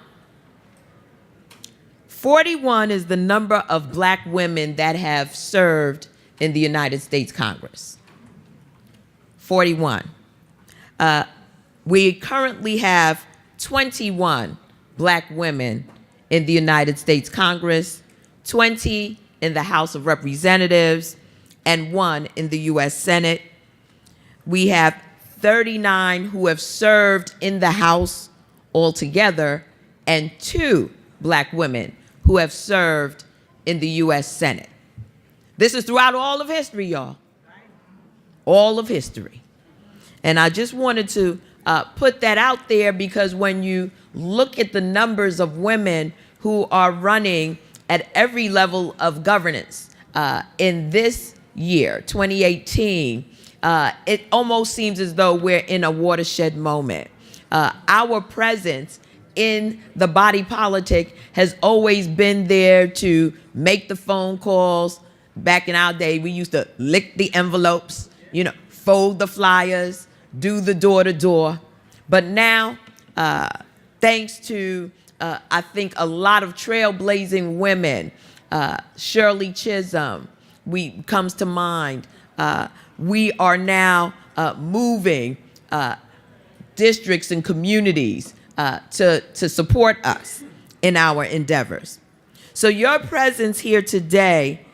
41 is the number of Black women that have served in the United States Congress. 41. We currently have 21 Black women in the United States Congress, 20 in the House of Representatives, and 1 in the U.S. Senate. We have 39 who have served in the House altogether, and 2 Black women who have served in the U.S. Senate. This is throughout all of history, y'all. All of history. And I just wanted to put that out there because when you look at the numbers of women who are running at every level of governance in this year, 2018, it almost seems as though we're in a watershed moment. Our presence in the body politic has always been there to make the phone calls. Back in our day, we used to lick the envelopes, fold the flyers, do the door-to-door. But now, thanks to, I think, a lot of trailblazing women, Shirley Chisholm comes to mind. We are now moving districts and communities to support us in our endeavors. So your presence here today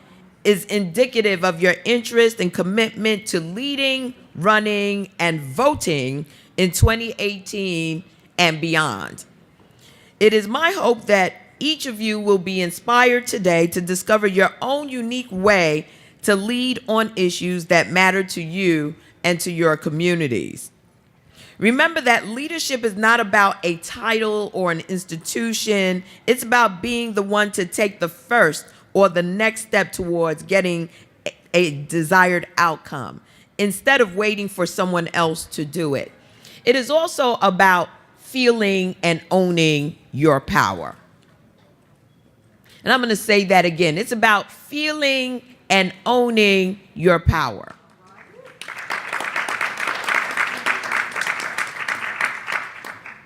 is indicative of your interest and commitment to leading, running, and voting in 2018 and beyond. It is my hope that each of you will be inspired today to discover your own unique way to lead on issues that matter to you and to your communities. Remember that leadership is not about a title or an institution. It's about being the one to take the first or the next step towards getting a desired outcome instead of waiting for someone else to do it. It is also about feeling and owning your power. And I'm going to say that again. It's about feeling and owning your power.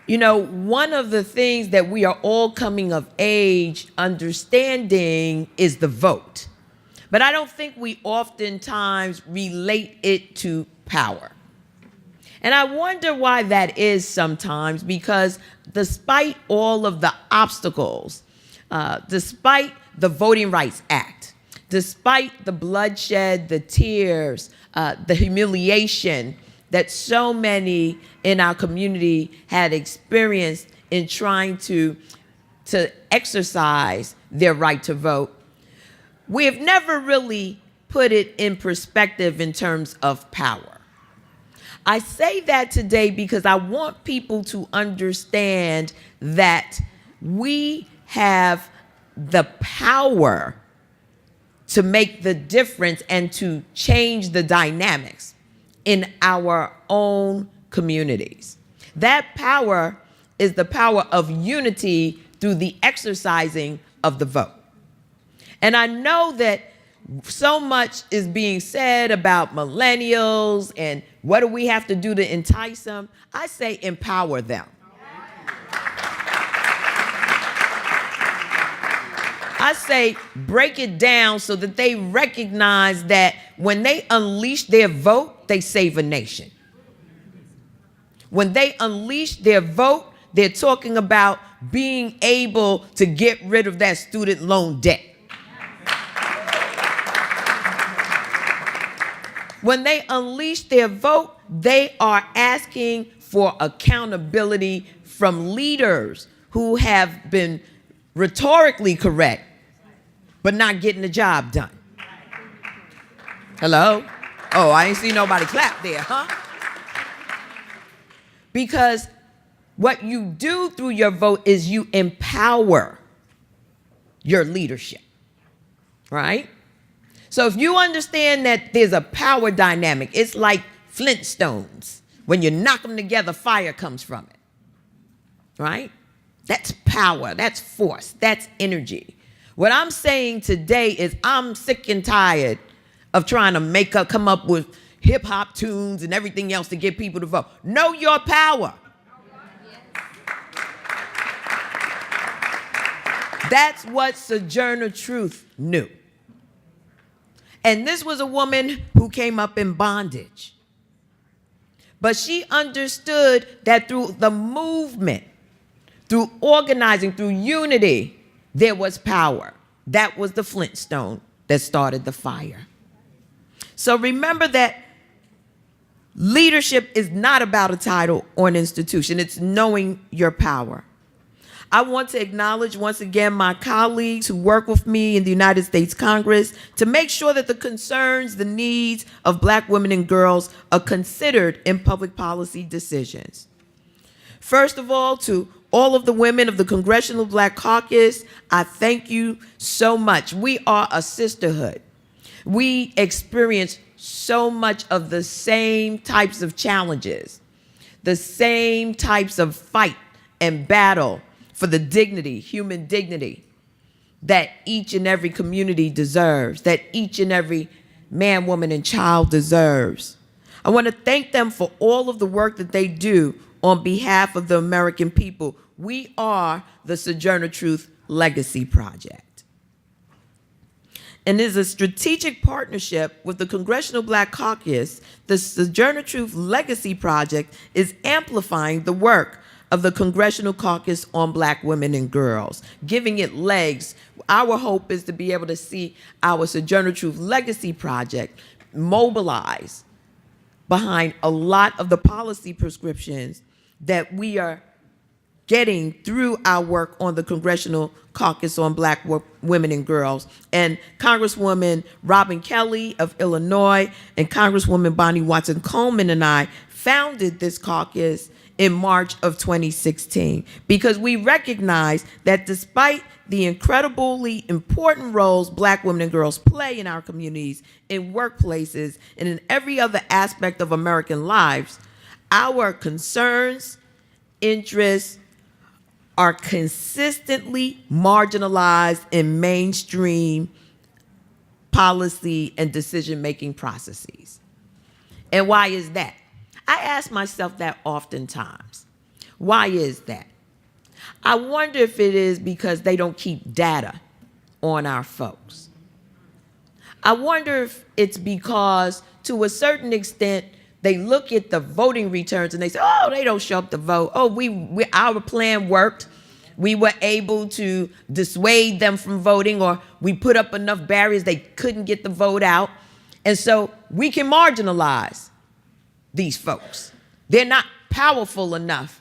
One of the things that we are all coming of age understanding is the vote. But I don't think we oftentimes relate it to power. And I wonder why that is sometimes, because despite all of the obstacles, despite the Voting Rights Act, despite the bloodshed, the tears, the humiliation that so many in our community had experienced in trying to exercise their right to vote, we have never really put it in perspective in terms of power. I say that today because I want people to understand that we have the power to make the difference and to change the dynamics in our own communities. That power is the power of unity through the exercising of the vote. And I know that so much is being said about millennials and what do we have to do to entice them. I say empower them. I say break it down so that they recognize that when they unleash their vote, they save a nation. When they unleash their vote, they're talking about being able to get rid of that student loan debt. When they unleash their vote, they are asking for accountability from leaders who have been rhetorically correct, but not getting the job done. Hello? Oh, I ain't see nobody clap there, huh? Because what you do through your vote is you empower your leadership, right? So if you understand that there's a power dynamic, it's like Flintstones. When you knock them together, fire comes from it, right? That's power, that's force, that's energy. What I'm saying today is I'm sick and tired of trying to come up with hip hop tunes and everything else to get people to vote. Know your power. That's what Sojourner Truth knew. And this was a woman who came up in bondage. But she understood that through the movement, through organizing, through unity, there was power. That was the Flintstone that started the fire. So remember that leadership is not about a title or an institution. It's knowing your power. I want to acknowledge once again my colleagues who work with me in the United States Congress to make sure that the concerns, the needs of Black women and girls are considered in public policy decisions. First of all, to all of the women of the Congressional Black Caucus, I thank you so much. We are a sisterhood. We experience so much of the same types of challenges, the same types of fight and battle for the dignity, human dignity, that each and every community deserves, that each and every man, woman, and child deserves. I want to thank them for all of the work that they do on behalf of the American people. We are the Sojourner Truth Legacy Project. And is a strategic partnership with the Congressional Black Caucus. The Sojourner Truth Legacy Project is amplifying the work of the Congressional Caucus on Black women and girls, giving it legs. Our hope is to be able to see our Sojourner Truth Legacy Project mobilize behind a lot of the policy prescriptions that we are getting through our work on the Congressional Caucus on Black women and girls. And Congresswoman Robin Kelly of Illinois and Congresswoman Bonnie Watson Coleman and I founded this caucus in March of 2016, because we recognize that despite the incredibly important roles Black women and girls play in our communities, in workplaces, and in every other aspect of American lives, our concerns, interests are consistently marginalized in mainstream policy and decision-making processes. And why is that? I ask myself that oftentimes. Why is that? I wonder if it is because they don't keep data on our folks. I wonder if it's because, to a certain extent, They look at the voting returns and they say, oh, they don't show up to vote. Oh, our plan worked. We were able to dissuade them from voting, or we put up enough barriers they couldn't get the vote out. And so we can marginalize these folks. They're not powerful enough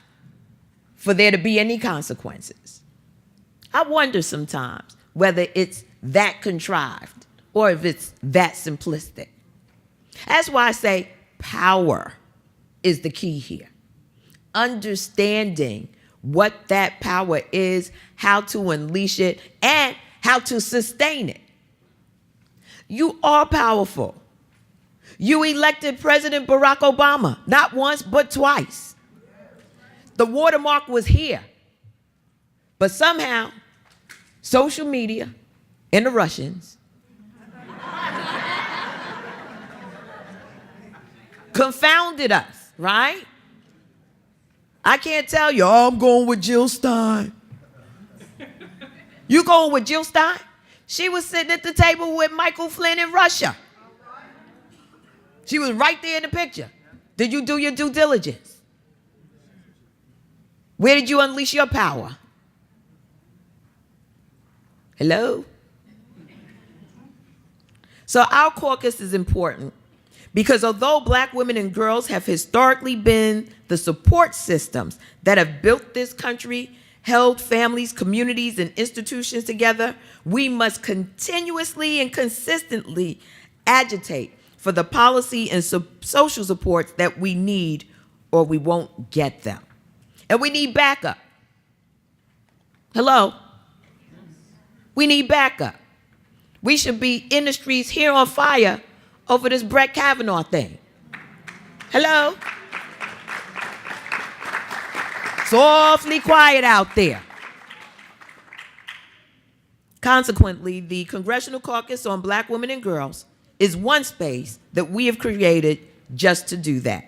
for there to be any consequences. I wonder sometimes whether it's that contrived or if it's that simplistic. That's why I say power is the key here. Understanding what that power is, how to unleash it, and how to sustain it. You are powerful. You elected President Barack Obama, not once, but twice. The watermark was here. But somehow, social media and the Russians confounded us, right? I can't tell you, oh, I'm going with Jill Stein. You going with Jill Stein? She was sitting at the table with Michael Flynn in Russia. She was right there in the picture. Did you do your due diligence? Where did you unleash your power? Hello? So our caucus is important because although Black women and girls have historically been the support systems that have built this country, held families, communities, and institutions together, we must continuously and consistently agitate for the policy and social supports that we need, or we won't get them. And we need backup. Hello? We need backup. We should be in the streets here on fire over this Brett Kavanaugh thing. Hello? It's awfully quiet out there. Consequently, the Congressional Caucus on Black Women and Girls is one space that we have created just to do that.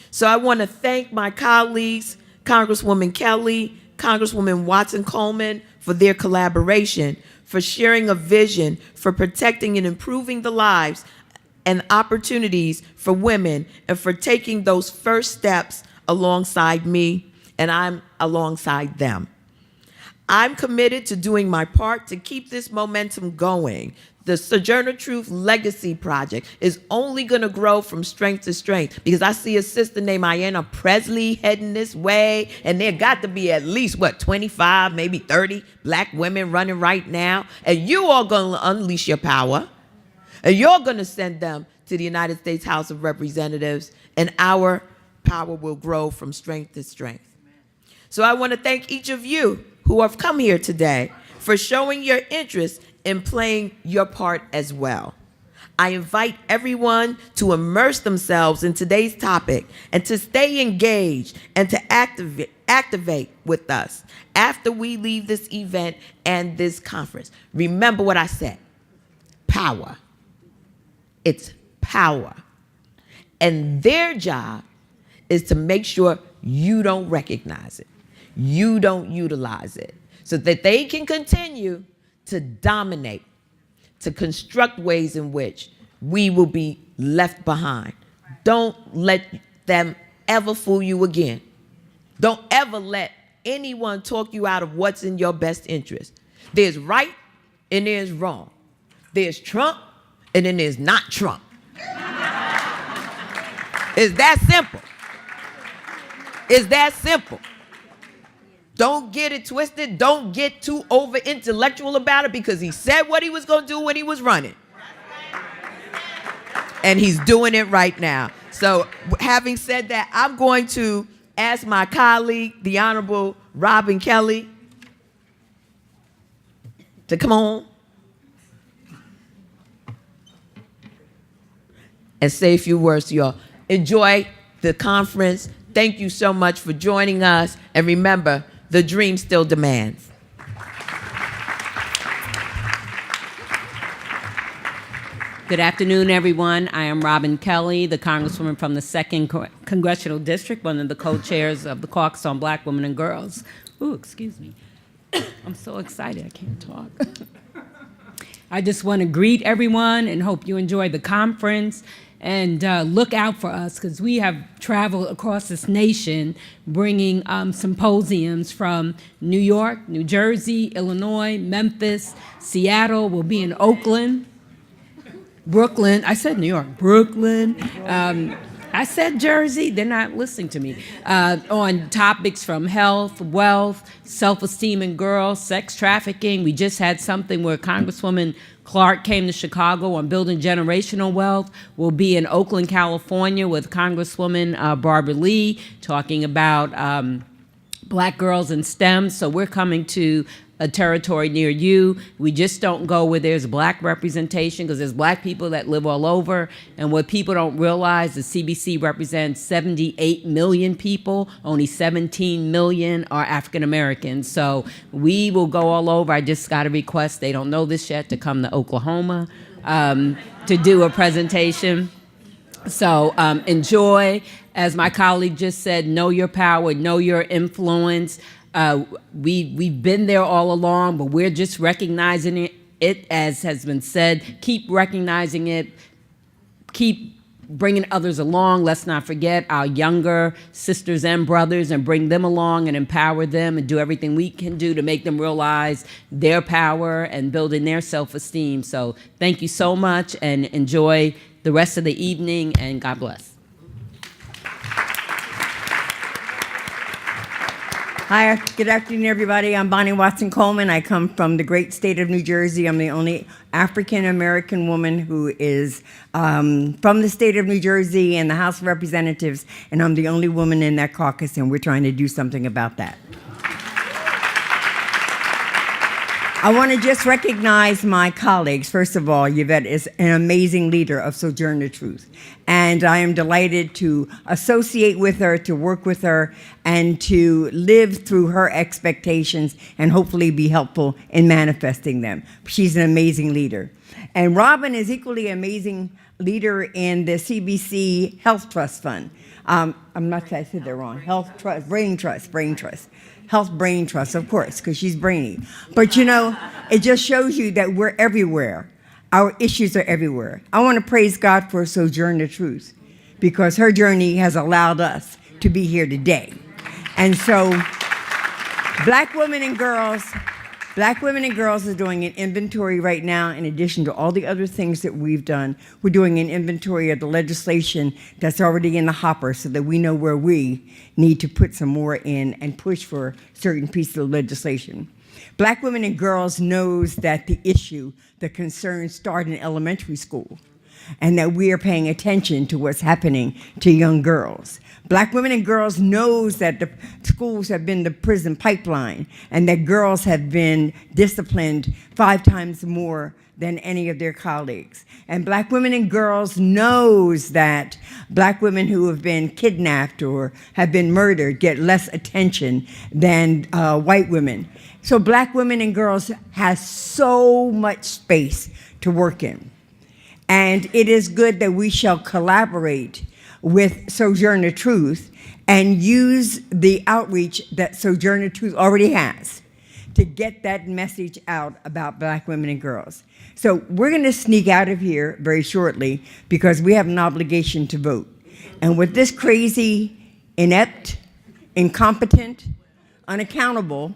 So I want to thank my colleagues, Congresswoman Kelly, Congresswoman Watson-Coleman, for their collaboration, for sharing a vision, for protecting and improving the lives and opportunities for women, and for taking those first steps alongside me, and I'm alongside them. I'm committed to doing my part to keep this momentum going. The Sojourner Truth Legacy project is only going to grow from strength to strength, because I see a sister named Ayanna Presley heading this way, and there got to be at least, 25, maybe 30 Black women running right now, and you are going to unleash your power, and you're going to send them to the United States House of Representatives, and our power will grow from strength to strength. So I want to thank each of you who have come here today for showing your interest in playing your part as well. I invite everyone to immerse themselves in today's topic and to stay engaged and to activate with us after we leave this event and this conference. Remember what I said, power. It's power. And their job is to make sure you don't recognize it, you don't utilize it, so that they can continue to dominate, to construct ways in which we will be left behind. Don't let them ever fool you again. Don't ever let anyone talk you out of what's in your best interest. There's right and there's wrong. There's Trump and then there's not Trump. It's that simple. It's that simple. Don't get it twisted. Don't get too over intellectual about it, because he said what he was going to do when he was running. And he's doing it right now. So having said that, I'm going to ask my colleague, the Honorable Robin Kelly, to come on and say a few words to y'all. Enjoy the conference. Thank you so much for joining us. And remember, the dream still demands. Good afternoon, everyone. I am Robin Kelly, the Congresswoman from the 2nd Congressional District, one of the co-chairs of the Caucus on Black Women and Girls. Ooh, excuse me. I'm so excited, I can't talk. I just want to greet everyone and hope you enjoy the conference. and look out for us, because we have traveled across this nation bringing symposiums from New York, New Jersey, Illinois, Memphis, Seattle. We'll be in Oakland, Brooklyn. I said New York, Brooklyn. I said Jersey, they're not listening to me, on topics from health, wealth, self-esteem in girls, sex trafficking. We just had something where Congresswoman Clark came to Chicago on building generational wealth. We'll be in Oakland, California with Congresswoman Barbara Lee talking about black girls in STEM. So we're coming to a territory near you. We just don't go where there's black representation, because there's black people that live all over. And what people don't realize is CBC represents 78 million people. Only 17 million are African Americans. So we will go all over. I just got a request, they don't know this yet, to come to Oklahoma to do a presentation. So enjoy. As my colleague just said, know your power, know your influence. We've been there all along, but we're just recognizing it, as has been said. Keep recognizing it. Keep bringing others along. Let's not forget our younger sisters and brothers, and bring them along and empower them, and do everything we can do to make them realize their power and building their self-esteem. So thank you so much, and enjoy the rest of the evening, and God bless. Hi, good afternoon, everybody. I'm Bonnie Watson Coleman. I come from the great state of New Jersey. I'm the only African-American woman who is from the state of New Jersey in the House of Representatives, and I'm the only woman in that caucus, and we're trying to do something about that. I want to just recognize my colleagues. First of all, Yvette is an amazing leader of Sojourner Truth, and I am delighted to associate with her, to work with her, and to live through her expectations and hopefully be helpful in manifesting them. She's an amazing leader. And Robin is equally an amazing leader in the CBC Health Trust Fund. I'm not sure I said that wrong. Health Trust, Brain Trust. Health Brain Trust, of course, because she's brainy. But you know, it just shows you that we're everywhere. Our issues are everywhere. I want to praise God for Sojourner Truth, because her journey has allowed us to be here today. And so, Black women and girls are doing an inventory right now. In addition to all the other things that we've done, we're doing an inventory of the legislation that's already in the hopper, so that we know where we need to put some more in and push for certain pieces of legislation. Black women and girls knows that the issue, the concerns start in elementary school, and that we are paying attention to what's happening to young girls. Black women and girls knows that the schools have been the prison pipeline, and that girls have been disciplined 5 times more than any of their colleagues. And black women and girls knows that black women who have been kidnapped or have been murdered get less attention than white women. So black women and girls has so much space to work in. And it is good that we shall collaborate with Sojourner Truth and use the outreach that Sojourner Truth already has to get that message out about black women and girls. So we're going to sneak out of here very shortly, because we have an obligation to vote. And with this crazy, inept, incompetent, unaccountable,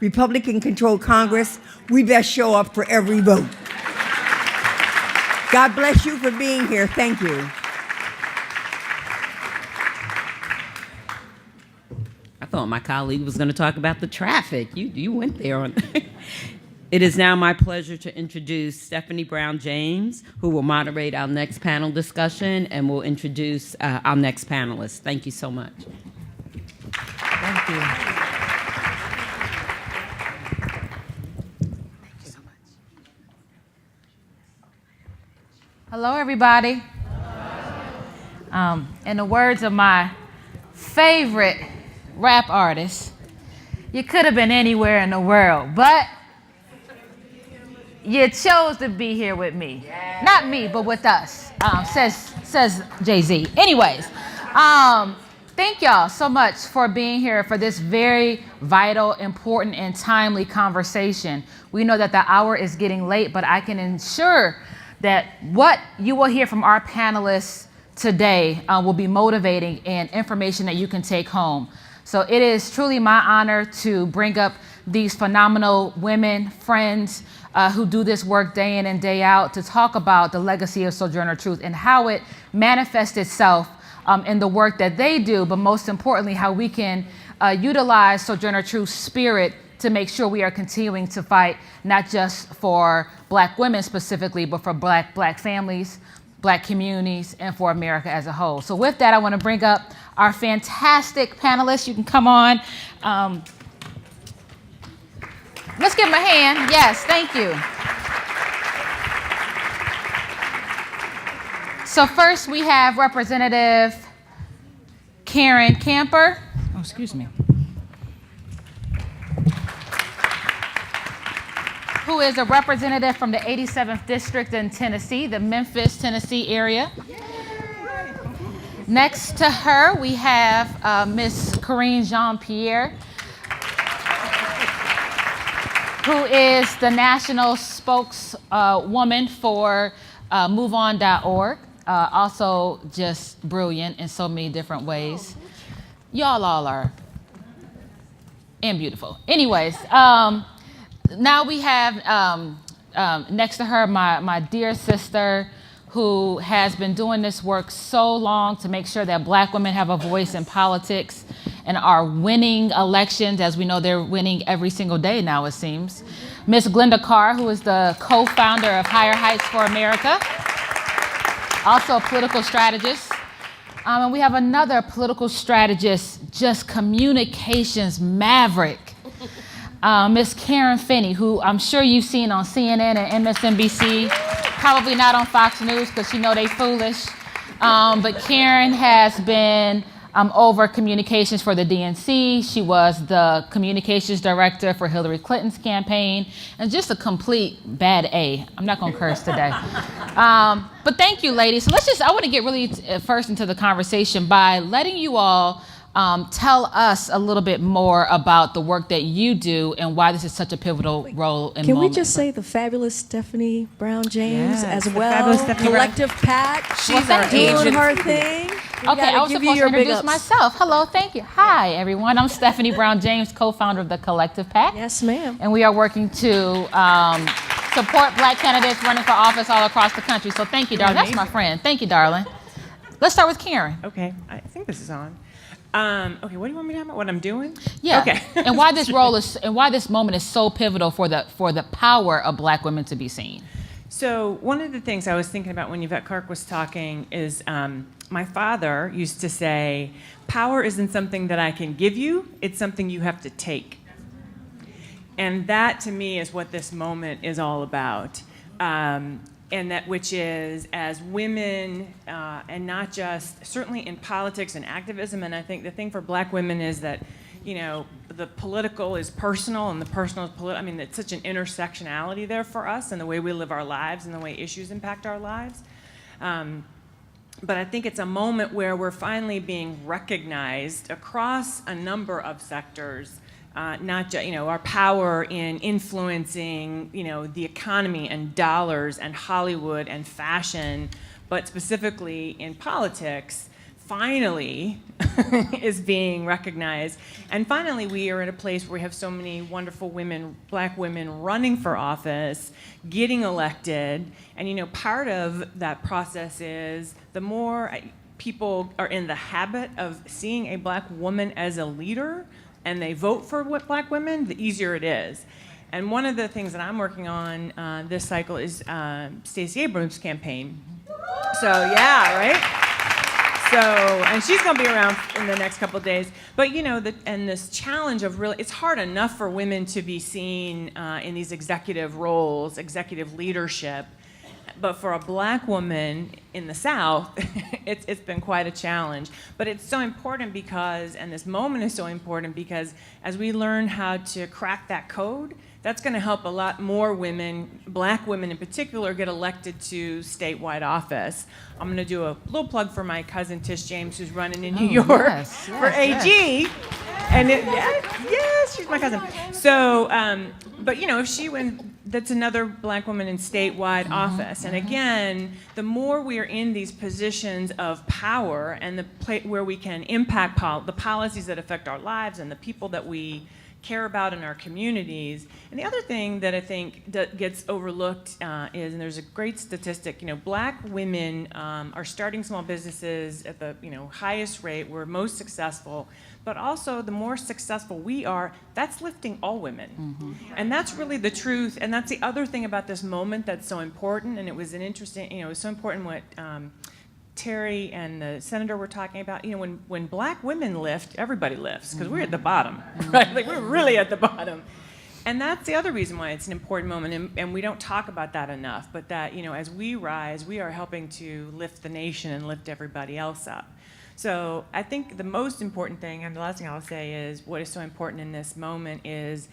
Republican-controlled Congress, we best show up for every vote. God bless you for being here. Thank you. I thought my colleague was going to talk about the traffic. You went there on. It is now my pleasure to introduce Stephanie Brown James, who will moderate our next panel discussion and will introduce our next panelists. Thank you so much. Thank you. Hello, everybody. In the words of my favorite rap artist, you could have been anywhere in the world, but you chose to be here with me. Yeah. Not me, but with us, says Jay-Z. Anyways, thank y'all so much for being here for this very vital, important, and timely conversation. We know that the hour is getting late, but I can ensure that what you will hear from our panelists today will be motivating and information that you can take home. So it is truly my honor to bring up these phenomenal women, friends, who do this work day in and day out to talk about the legacy of Sojourner Truth and how it manifests itself in the work that they do, but most importantly, how we can utilize Sojourner Truth's spirit to make sure we are continuing to fight not just for Black women specifically, but for Black families, Black communities, and for America as a whole. So with that, I want to bring up our fantastic panelists. You can come on. Let's give them a hand. Yes, thank you. So first we have Representative Karen Camper. Oh, excuse me. Who is a representative from the 87th District in Tennessee, the Memphis, Tennessee area. Next to her, we have Ms. Corinne Jean-Pierre, who is the national spokeswoman for MoveOn.org. Also just brilliant in so many different ways. Y'all all are, and beautiful. Anyways, now we have next to her my dear sister, who has been doing this work so long to make sure that Black women have a voice in politics and are winning elections, as we know they're winning every single day now, it seems. Ms. Glenda Carr, who is the co-founder of Higher Heights for America, also a political strategist. And we have another political strategist, just communications maverick, Ms. Karen Finney, who I'm sure you've seen on CNN and MSNBC, probably not on Fox News because you know they foolish. But Karen has been over communications for the DNC. She was the communications director for Hillary Clinton's campaign, and just a complete bad A. I'm not gonna curse today. But thank you, ladies. So I wanna get really first into the conversation by letting you all tell us a little bit more about the work that you do and why this is such a pivotal role and Can moment. we just say the fabulous Stephanie Brown James Yes, as the well? fabulous Stephanie Collective PAC. She's our doing agent. her thing. We Okay, gotta I was give supposed you to your big introduce ups. myself. Hello, thank you. Hi, everyone. I'm Stephanie Brown James, co-founder of the Collective PAC. Yes, ma'am. And we are working to support Black candidates running for office all across the country. So thank you, darling. That's my friend. Thank you, darling. Let's start with Karen. Okay, I think this is on. Okay, what do you want me to talk about? What I'm doing? Yeah. Okay. And why this role is, and why this moment is so pivotal for the power of Black women to be seen. So one of the things I was thinking about when Yvette Clark was talking is my father used to say, power isn't something that I can give you, it's something you have to take. And that to me is what this moment is all about. And that which is, as women, and not just, certainly in politics and activism, and I think the thing for Black women is that, you know, the political is personal and the personal is political. I mean, it's such an intersectionality there for us and the way we live our lives and the way issues impact our lives. But I think it's a moment where we're finally being recognized across a number of sectors, not just, you know, our power in influencing, you know, the economy and dollars and Hollywood and fashion, but specifically in politics, finally is being recognized. And finally, we are in a place where we have so many wonderful women, Black women running for office, getting elected. And, you know, part of that process is the more people are in the habit of seeing a Black woman as a leader and they vote for Black women, the easier it is. And one of the things that I'm working on this cycle is Stacey Abrams' campaign. So, yeah, right? So, and she's going to be around in the next couple of days. But, you know, and this challenge of really, it's hard enough for women to be seen in these executive roles, executive leadership. But for a Black woman in the South, it's been quite a challenge. But it's so important because, and this moment is so important because as we learn how to crack that code, that's going to help a lot more women, Black women in particular, get elected to statewide office. I'm going to do a little plug for my cousin Tish James, who's running in New York for AG. Yes. And yes, she's my cousin. So, but you know, if she wins that's another black woman in statewide office. And again, the more we are in these positions of power and where we can impact the policies that affect our lives and the people that we care about in our communities. And the other thing that I think that gets overlooked is, and there's a great statistic, black women are starting small businesses at the highest rate. We're most successful. But also, the more successful we are, that's lifting all women. And that's really the truth. And that's the other thing about this moment that's so important. And it was an interesting, it was so important what Terry and the senator were talking about. When black women lift, everybody lifts, because we're at the bottom, right? Like, we're really at the bottom. And that's the other reason why it's an important moment, and we don't talk about that enough, but that, as we rise, we are helping to lift the nation and lift everybody else up. So I think the most important thing, and the last thing I'll say is, what is so important in this moment is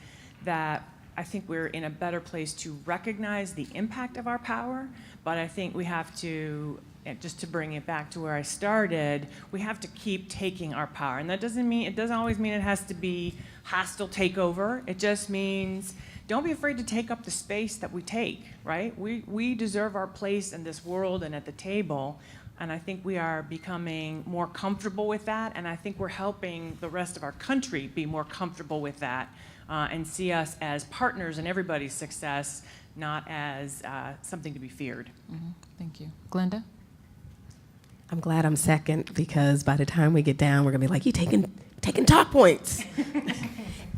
that I think we're in a better place to recognize the impact of our power, but I think we have to, just to bring it back to where I started, we have to keep taking our power. And that it doesn't always mean it has to be hostile takeover. It just means don't be afraid to take up the space that we take, right? We deserve our place in this world and at the table. And I think we are becoming more comfortable with that. And I think we're helping the rest of our country be more comfortable with that and see us as partners in everybody's success, not as something to be feared. Thank you. Glenda? I'm glad I'm second, because by the time we get down, we're gonna be like, you taking talk points.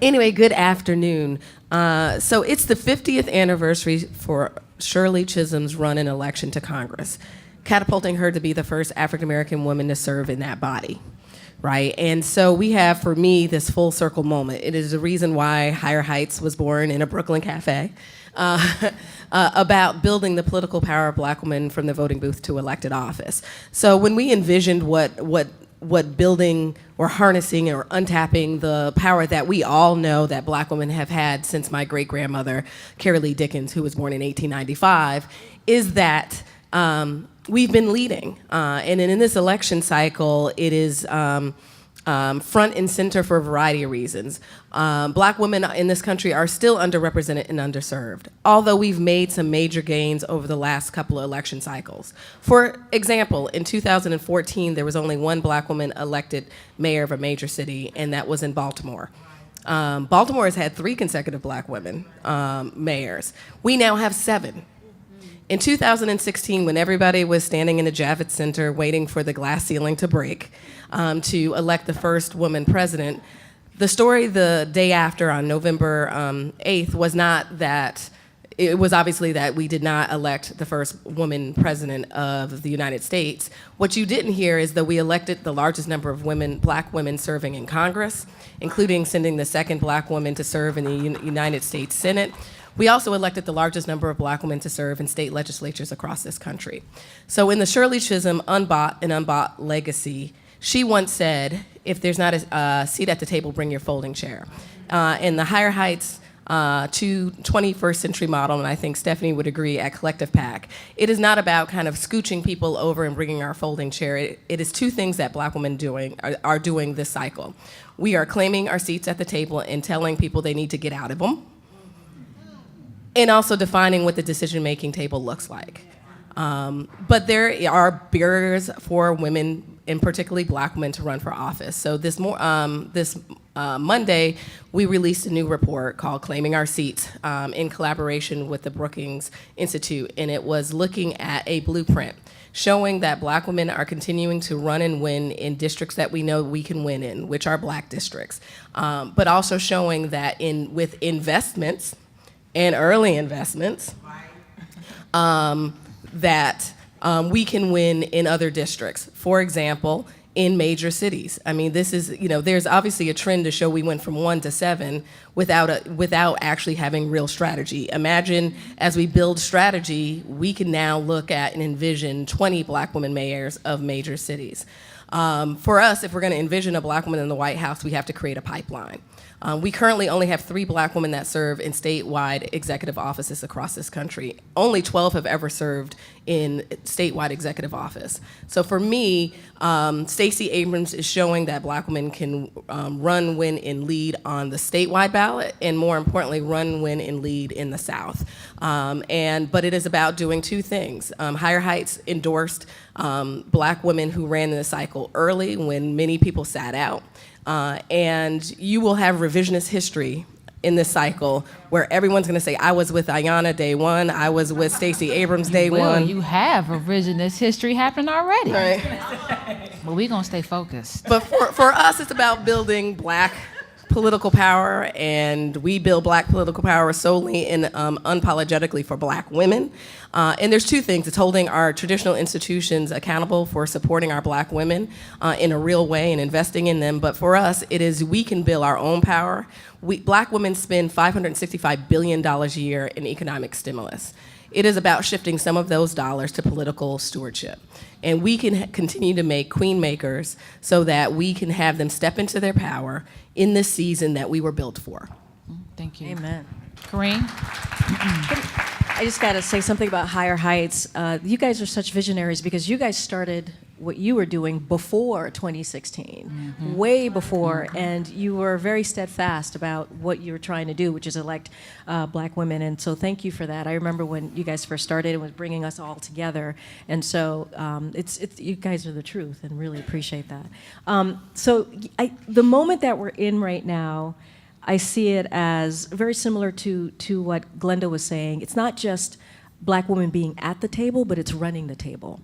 Anyway, good afternoon. So it's the 50th anniversary for Shirley Chisholm's run in election to Congress, catapulting her to be the first African-American woman to serve in that body, right? And so we have, for me, this full circle moment. It is the reason why Higher Heights was born in a Brooklyn cafe, about building the political power of black women from the voting booth to elected office. So when we envisioned what building or harnessing or untapping the power that we all know that black women have had since my great-grandmother, Carrie Lee Dickens, who was born in 1895, is that we've been leading. And in this election cycle, it is front and center for a variety of reasons. Black women in this country are still underrepresented and underserved, although we've made some major gains over the last couple of election cycles. For example, in 2014, there was only one black woman elected mayor of a major city, and that was in Baltimore. Baltimore has had 3 consecutive black women mayors. We now have 7. In 2016, when everybody was standing in the Javits Center waiting for the glass ceiling to break to elect the first woman president, the story the day after, on November 8th, was not that, it was obviously that we did not elect the first woman president of the United States. What you didn't hear is that we elected the largest number of black women serving in Congress, including sending the second black woman to serve in the United States Senate. We also elected the largest number of black women to serve in state legislatures across this country. So in the Shirley Chisholm Unbought and Unbought legacy, she once said, if there's not a seat at the table, bring your folding chair. In the Higher Heights to 21st century model, and I think Stephanie would agree, at Collective PAC, it is not about kind of scooching people over and bringing our folding chair. It is 2 things that black women are doing this cycle. We are claiming our seats at the table and telling people they need to get out of them, and also defining what the decision-making table looks like. But there are barriers for women, and particularly black women, to run for office. So this Monday, we released a new report called Claiming Our Seats in collaboration with the Brookings Institute, and it was looking at a blueprint showing that black women are continuing to run and win in districts that we know we can win in, which are black districts, but also showing that with investments, and early investments, that we can win in other districts. For example, in major cities. I mean, this is, there's obviously a trend to show we went from 1 to 7 without actually having real strategy. Imagine, as we build strategy, we can now look at and envision 20 black women mayors of major cities. For us, if we're going to envision a black woman in the White House, we have to create a pipeline. We currently only have 3 black women that serve in statewide executive offices across this country. Only 12 have ever served in statewide executive office. So for me, Stacey Abrams is showing that black women can run, win, and lead on the statewide ballot, and more importantly, run, win, and lead in the South. But it is about doing 2 things. Higher Heights endorsed black women who ran in the cycle early when many people sat out. And you will have revisionist history in this cycle where everyone's going to say, I was with Ayanna day 1, I was with Stacey Abrams day 1. You have revisionist history happening already. Right. But we're going to stay focused. But for us, it's about building black political power, and we build black political power solely and unapologetically for black women. And there's 2 things. It's holding our traditional institutions accountable for supporting our black women in a real way and investing in them. But for us, it is we can build our own power. Black women spend $565 billion a year in economic stimulus. It is about shifting some of those dollars to political stewardship. And we can continue to make queen makers so that we can have them step into their power in this season that we were built for. Thank you. Amen. Kareem? I just got to say something about Higher Heights. You guys are such visionaries because you guys started what you were doing before 2016, way before, and you were very steadfast about what you were trying to do, which is elect black women, and so thank you for that. I remember when you guys first started and was bringing us all together, and so you guys are the truth, and really appreciate that. The moment that we're in right now, I see it as very similar to what Glenda was saying. It's not just black women being at the table, but it's running the table.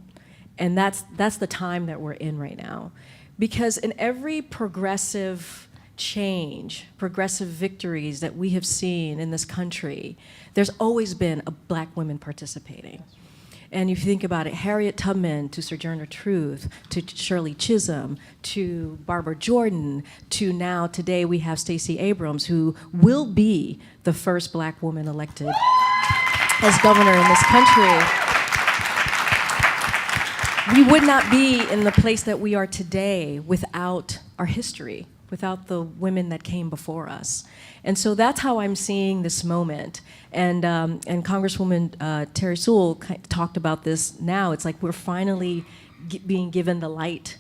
And that's the time that we're in right now. Because in every progressive change, progressive victories that we have seen in this country, there's always been a black woman participating. And if you think about it, Harriet Tubman to Sojourner Truth, to Shirley Chisholm, to Barbara Jordan, to now today we have Stacey Abrams, who will be the first black woman elected as governor in this country. We would not be in the place that we are today without our history, without the women that came before us. And so that's how I'm seeing this moment. And Congresswoman Terry Sewell talked about this now. It's like we're finally being given the light.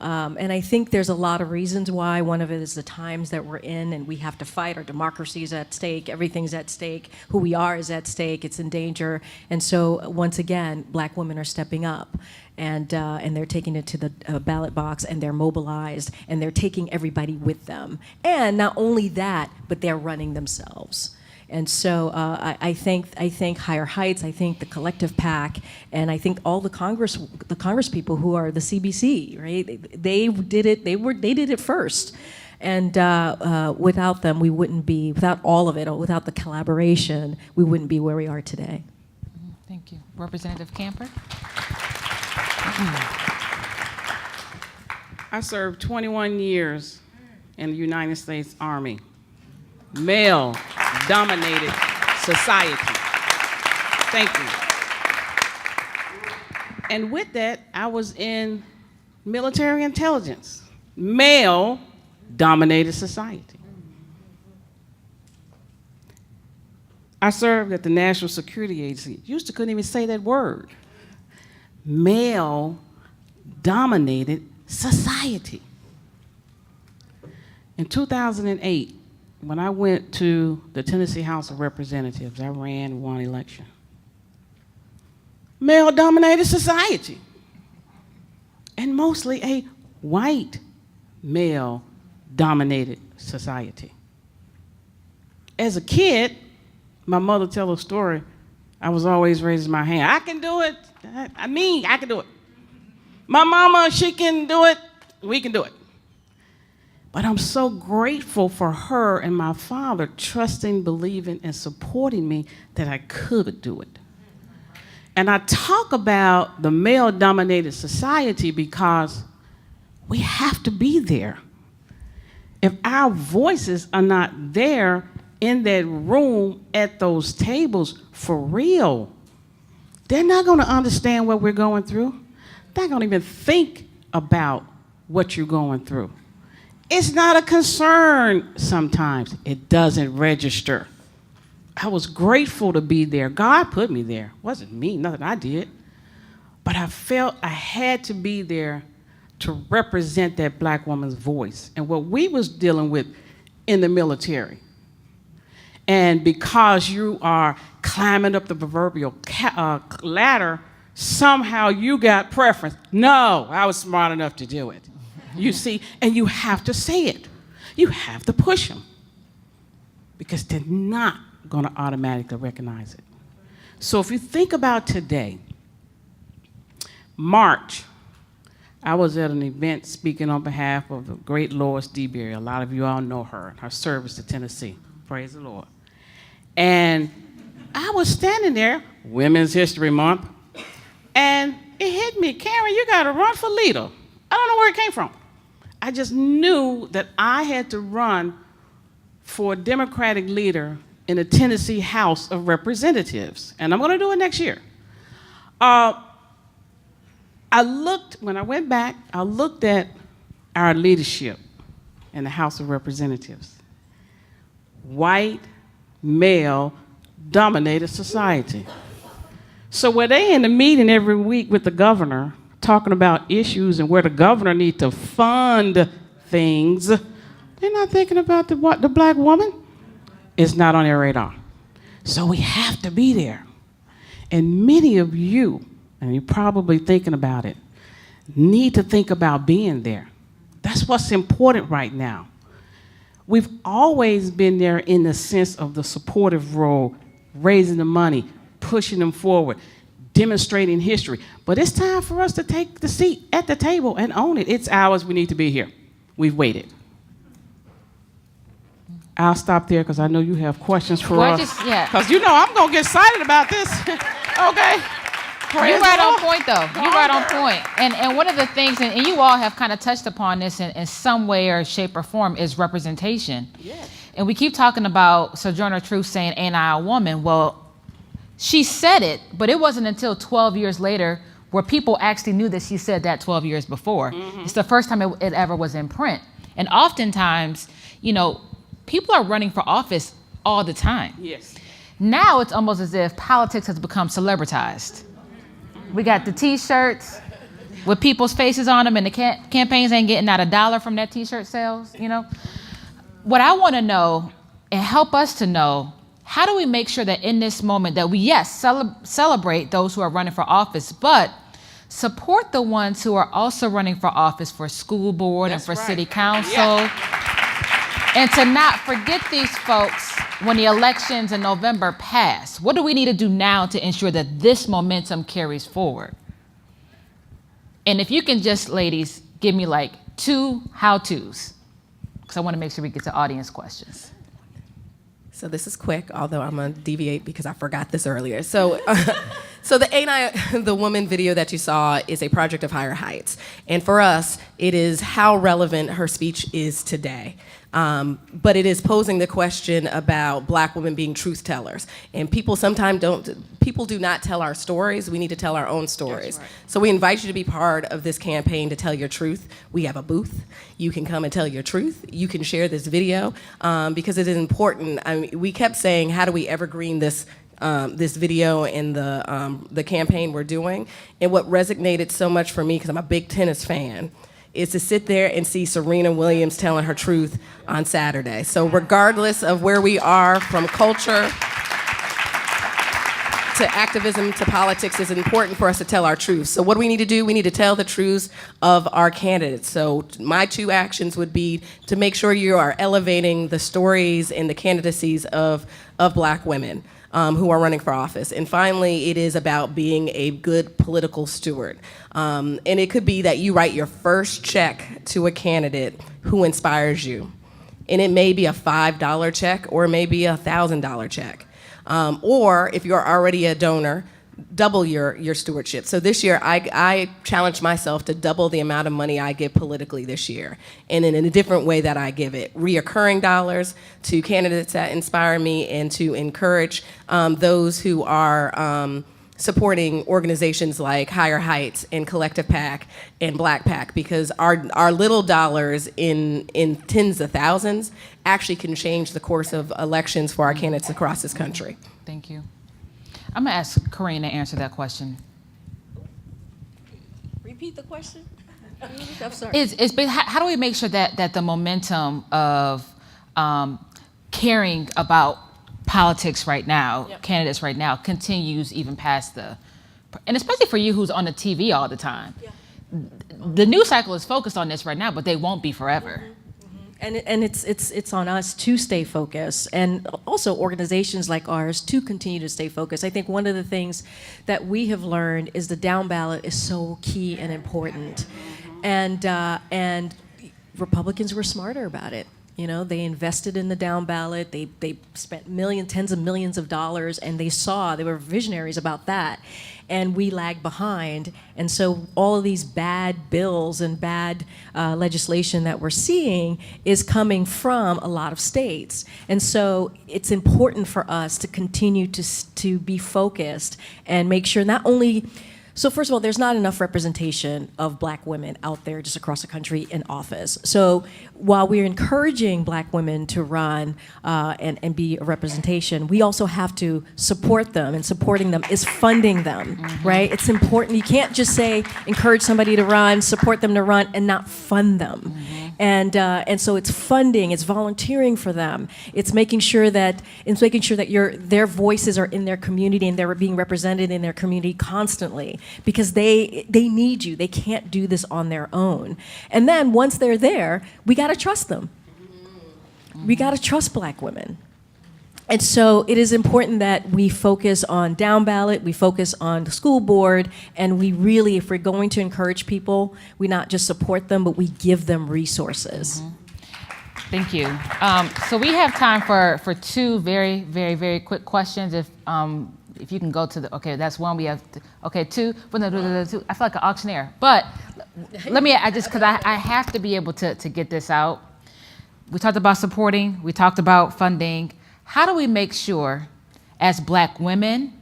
And I think there's a lot of reasons why. One of it is the times that we're in, and we have to fight. Our democracy is at stake. Everything's at stake. Who we are is at stake. It's in danger. And so once again, black women are stepping up, and they're taking it to the ballot box, and they're mobilized, and they're taking everybody with them. And not only that, but they're running themselves. And so I thank Higher Heights, I thank the Collective PAC, and I think all the Congress people who are the CBC, right? They did it first. And without them, we wouldn't be, without all of it, without the collaboration, we wouldn't be where we are today. Thank you. Representative Camper? I served 21 years in the United States Army. Male-dominated society. Thank you. And with that, I was in military intelligence. Male-dominated society. I served at the National Security Agency. Used to couldn't even say that word. Male-dominated society. In 2008, when I went to the Tennessee House of Representatives, I ran one election. Male-dominated society. And mostly a white male-dominated society. As a kid, my mother tell a story, I was always raising my hand. I can do it. I can do it. My mama, she can do it. We can do it. But I'm so grateful for her and my father trusting, believing, and supporting me that I could do it. And I talk about the male-dominated society because we have to be there. If our voices are not there in that room at those tables for real, they're not going to understand what we're going through. They're not going to even think about what you're going through. It's not a concern sometimes. It doesn't register. I was grateful to be there. God put me there. It wasn't me, nothing I did. But I felt I had to be there to represent that black woman's voice and what we was dealing with in the military. And because you are climbing up the proverbial ladder, somehow you got preference. No, I was smart enough to do it. You see, and you have to say it. You have to push them because they're not going to automatically recognize it. So if you think about today, March, I was at an event speaking on behalf of the great Lois DeBerry. A lot of you all know her, her service to Tennessee. Praise the Lord. And I was standing there, Women's History Month, and it hit me, Karen, you got to run for leader. I don't know where it came from. I just knew that I had to run for a Democratic leader in the Tennessee House of Representatives, and I'm going to do it next year. When I went back, I looked at our leadership in the House of Representatives. White, male, dominated society. So were they in the meeting every week with the governor talking about issues and where the governor needs to fund things, they're not thinking about the black woman. It's not on their radar. So we have to be there. And many of you, and you're probably thinking about it, need to think about being there. That's what's important right now. We've always been there in the sense of the supportive role, raising the money, pushing them forward, demonstrating history. But it's time for us to take the seat at the table and own it. It's ours. We need to be here. We've waited. I'll stop there because I know you have questions for us. Because you know I'm going to get excited about this. Okay? You're right on point, though. You're right on point. And one of the things, and you all have kind of touched upon this in some way or shape or form, is representation. Yes. And we keep talking about Sojourner Truth saying, "Ain't I a woman?" Well, she said it, but it wasn't until 12 years later where people actually knew that she said that 12 years before. Mm-hmm. It's the first time it ever was in print. And oftentimes, you know, people are running for office all the time. Yes. Now it's almost as if politics has become celebritized. We got the T-shirts with people's faces on them, and the campaigns ain't getting not $1 from that T-shirt sales, you know? What I want to know, and help us to know, how do we make sure that in this moment that we, yes, celebrate those who are running for office, but support the ones who are also running for office for school board and for city council, and to not forget these folks when the elections in November pass? What do we need to do now to ensure that this momentum carries forward? And if you can just, ladies, give me like 2 how-tos, because I want to make sure we get to audience questions. So this is quick, although I'm going to deviate because I forgot this earlier. So the Ain't I the Woman video that you saw is a project of Higher Heights. And for us, it is how relevant her speech is today. But it is posing the question about black women being truth tellers. And people sometimes people do not tell our stories. We need to tell our own stories. Right. So we invite you to be part of this campaign to tell your truth. We have a booth. You can come and tell your truth. You can share this video because it is important. I mean, we kept saying, how do we evergreen this video and the campaign we're doing? And what resonated so much for me, because I'm a big tennis fan, is to sit there and see Serena Williams telling her truth on Saturday. So regardless of where we are, from culture to activism to politics, it's important for us to tell our truth. So what do we need to do? We need to tell the truths of our candidates. So my 2 actions would be to make sure you are elevating the stories and the candidacies of black women who are running for office. And finally, it is about being a good political steward. And it could be that you write your first check to a candidate who inspires you. And it may be a $5 check or it may be a $1,000 check. Or if you're already a donor, double your stewardship. So this year, I challenged myself to double the amount of money I give politically this year, and in a different way that I give it. Reoccurring dollars to candidates that inspire me and to encourage those who are supporting organizations like Higher Heights and Collective PAC and Black PAC, because our little dollars in tens of thousands actually can change the course of elections for our candidates across this country. Thank you. I'm gonna ask Corinne to answer that question. Repeat the question. I'm sorry. How do we make sure that the momentum of caring about politics right now, Yep. candidates right now, continues even past and especially for you who's on the TV all the time. Yeah. The news cycle is focused on this right now, but they won't be forever. And it's on us to stay focused, and also organizations like ours to continue to stay focused. I think one of the things that we have learned is the down ballot is so key and important, and Republicans were smarter about it. You know, they invested in the down ballot. They spent tens of millions of dollars, and they were visionaries about that. And we lagged behind. And so all of these bad bills and bad legislation that we're seeing is coming from a lot of states. And so it's important for us to continue to be focused and make sure not only. So first of all, there's not enough representation of Black women out there just across the country in office. So while we're encouraging Black women to run and be a representation, we also have to support them, and supporting them is funding them, right? It's important. You can't just say encourage somebody to run, support them to run, and not fund them. And so it's funding, it's volunteering for them, it's making sure that their voices are in their community and they're being represented in their community constantly, because they need you. They can't do this on their own. And then once they're there, we got to trust them. We got to trust Black women. And so it is important that we focus on down ballot, we focus on the school board, and we really, if we're going to encourage people, we not just support them, but we give them resources. Thank you. So we have time for two very, very, very quick questions. If you can go to that's one. We have, two. But no, two. I feel like an auctioneer. But let me, because I have to be able to get this out. We talked about supporting, we talked about funding. How do we make sure, as Black women,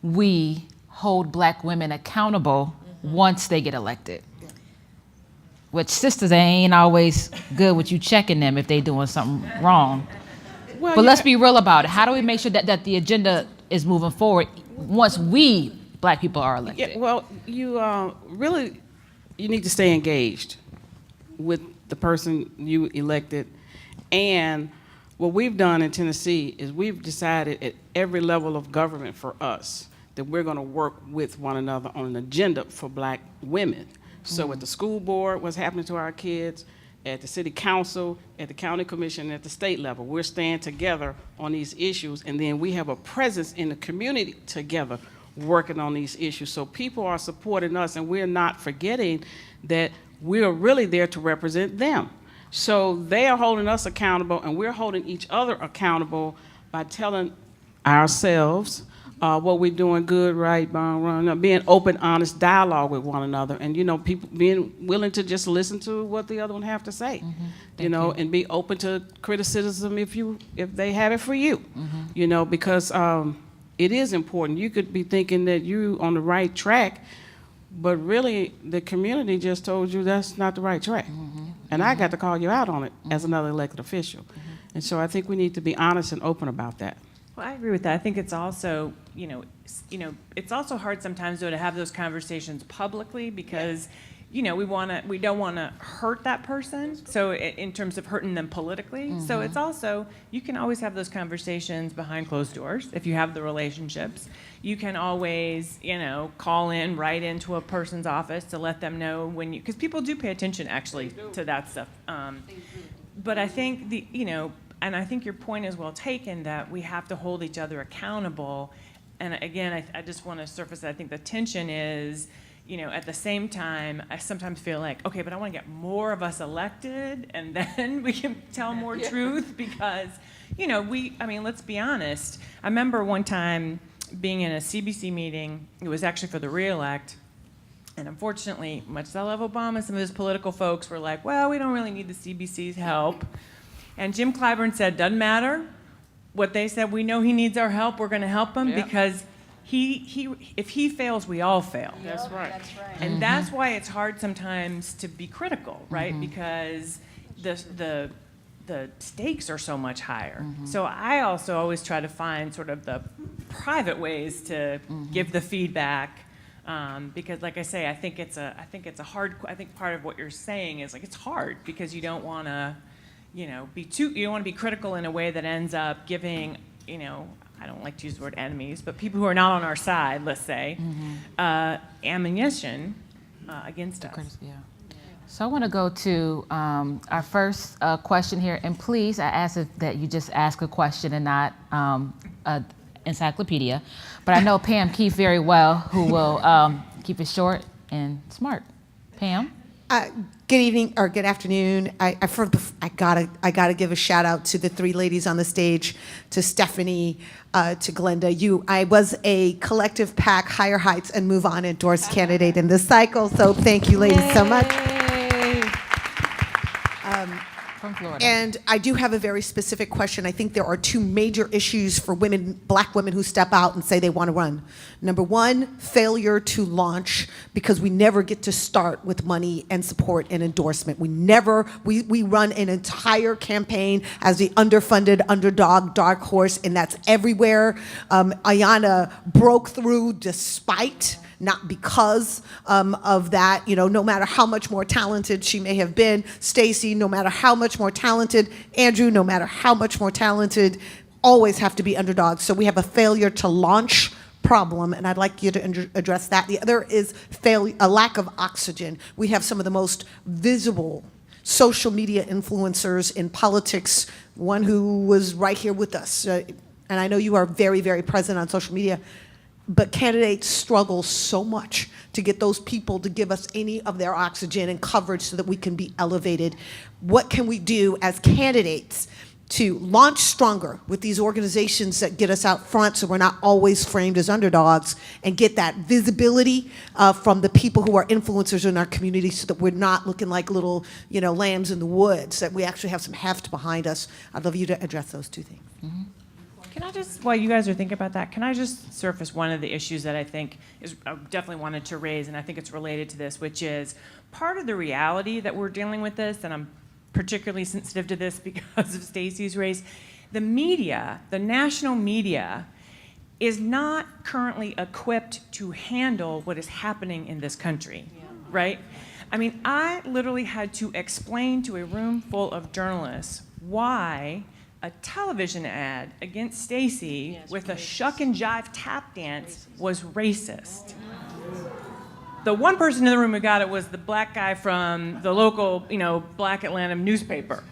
we hold Black women accountable once they get elected? Which sisters ain't always good with you checking them if they doing something wrong. Well, but let's be real about it. How do we make sure that the agenda is moving forward once we, Black people, are elected? Yeah, well, you need to stay engaged with the person you elected. And what we've done in Tennessee is we've decided at every level of government for us that we're going to work with one another on an agenda for Black women. So at the school board, what's happening to our kids, at the city council, at the county commission, at the state level, we're staying together on these issues, and then we have a presence in the community together working on these issues. So people are supporting us, and we're not forgetting that we're really there to represent them. So they are holding us accountable, and we're holding each other accountable by telling ourselves what we're doing good, right, wrong, being open, honest dialogue with one another, and people being willing to just listen to what the other one have to say, and be open to criticism if they have it for you, because it is important. You could be thinking that you're on the right track, but really the community just told you that's not the right track. And I got to call you out on it as another elected official. And so I think we need to be honest and open about that. Well, I agree with that. I think it's also, it's also hard sometimes though to have those conversations publicly because, we don't want to hurt that person. So in terms of hurting them politically. So it's also, you can always have those conversations behind closed doors if you have the relationships. You can always, call in right into a person's office to let them know when because people do pay attention actually to that stuff. But I think and I think your point is well taken that we have to hold each other accountable. And again, I just want to surface that I think the tension is, at the same time, I sometimes feel like, okay, but I want to get more of us elected and then we can tell more truth because, let's be honest. I remember one time being in a CBC meeting, it was actually for the re-elect, and unfortunately, much as I love Obama, some of his political folks were like, well, we don't really need the CBC's help. And Jim Clyburn said, doesn't matter what they said, we know he needs our help, we're going to help him because if he fails, we all fail. That's right. That's right. And that's why it's hard sometimes to be critical, right? Because the stakes are so much higher. So I also always try to find sort of the private ways to give the feedback, because, like I say, I think it's a hard. I think part of what you're saying is like it's hard because you don't want to, you don't want to be critical in a way that ends up giving, I don't like to use the word enemies, but people who are not on our side, let's say, ammunition against us. Yeah. So I want to go to our first question here, and please, I ask that you just ask a question and not an encyclopedia. But I know Pam Keefe very well, who will keep it short and smart. Pam. Good evening or good afternoon. I gotta give a shout out to the three ladies on the stage, to Stephanie, to Glenda. I was a collective PAC Higher Heights and Move On endorsed candidate in this cycle, so thank you ladies so much. From Florida. And I do have a very specific question. I think there are two major issues for women, black women who step out and say they want to run. Number one, failure to launch, because we never get to start with money and support and endorsement. We run an entire campaign as the underfunded underdog, dark horse, and that's everywhere. Ayanna broke through despite, not because of that. No matter how much more talented she may have been, Stacey, no matter how much more talented, Andrew, no matter how much more talented, always have to be underdogs. So we have a failure to launch problem, and I'd like you to address that. The other is a lack of oxygen. We have some of the most visible social media influencers in politics, one who was right here with us, and I know you are very, very present on social media, but candidates struggle so much to get those people to give us any of their oxygen and coverage so that we can be elevated. What can we do as candidates to launch stronger with these organizations that get us out front so we're not always framed as underdogs, and get that visibility from the people who are influencers in our community so that we're not looking like little lambs in the woods, that we actually have some heft behind us? I'd love you to address those two things. Can I just, while you guys are thinking about that, can I just surface one of the issues that I think I definitely wanted to raise, and I think it's related to this, which is part of the reality that we're dealing with this, and I'm particularly sensitive to this because of Stacey's race. The media, the national media, is not currently equipped to handle what is happening in this country, right? I mean, I literally had to explain to a room full of journalists why a television ad against Stacey with a shuck and jive tap dance was racist. The one person in the room who got it was the black guy from the local, Black Atlanta newspaper.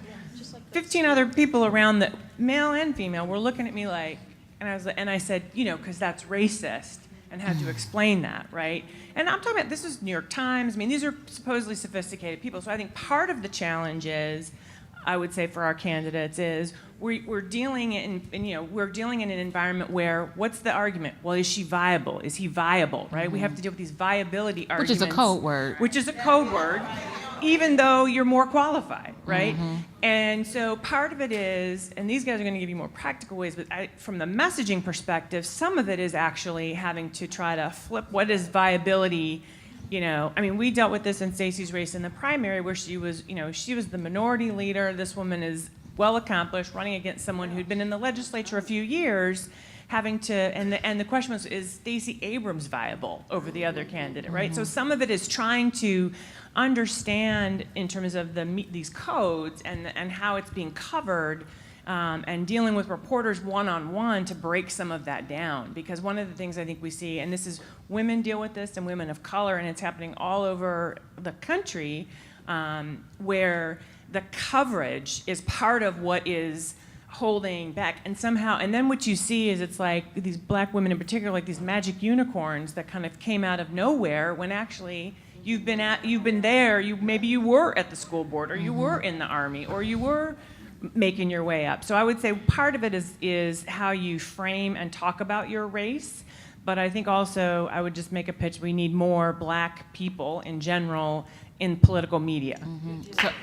15 other people around, the male and female, were looking at me like, and I said, because that's racist, and had to explain that, right? And I'm talking about, this is New York Times. I mean, these are supposedly sophisticated people. So I think part of the challenge is, I would say for our candidates, is we're dealing in an environment where, what's the argument? Well, is she viable? Is he viable, right? We have to deal with these viability arguments. Which is a code word. Which is a code word, even though you're more qualified, right? And so part of it is, and these guys are going to give you more practical ways, but from the messaging perspective, some of it is actually having to try to flip what is viability. We dealt with this in Stacey's race in the primary, where she was the minority leader. This woman is well accomplished, running against someone who'd been in the legislature a few years, and the question was, is Stacey Abrams viable over the other candidate, right? So some of it is trying to understand in terms of these codes and how it's being covered, and dealing with reporters one-on-one to break some of that down. Because one of the things I think we see, and this is women deal with this and women of color, and it's happening all over the country, where the coverage is part of what is holding back. And then what you see is it's like these black women in particular, like these magic unicorns that kind of came out of nowhere, when actually you've been there, maybe you were at the school board, or you were in the Army, or you were making your way up. So I would say part of it is how you frame and talk about your race. But I think also I would just make a pitch. We need more black people in general in political media.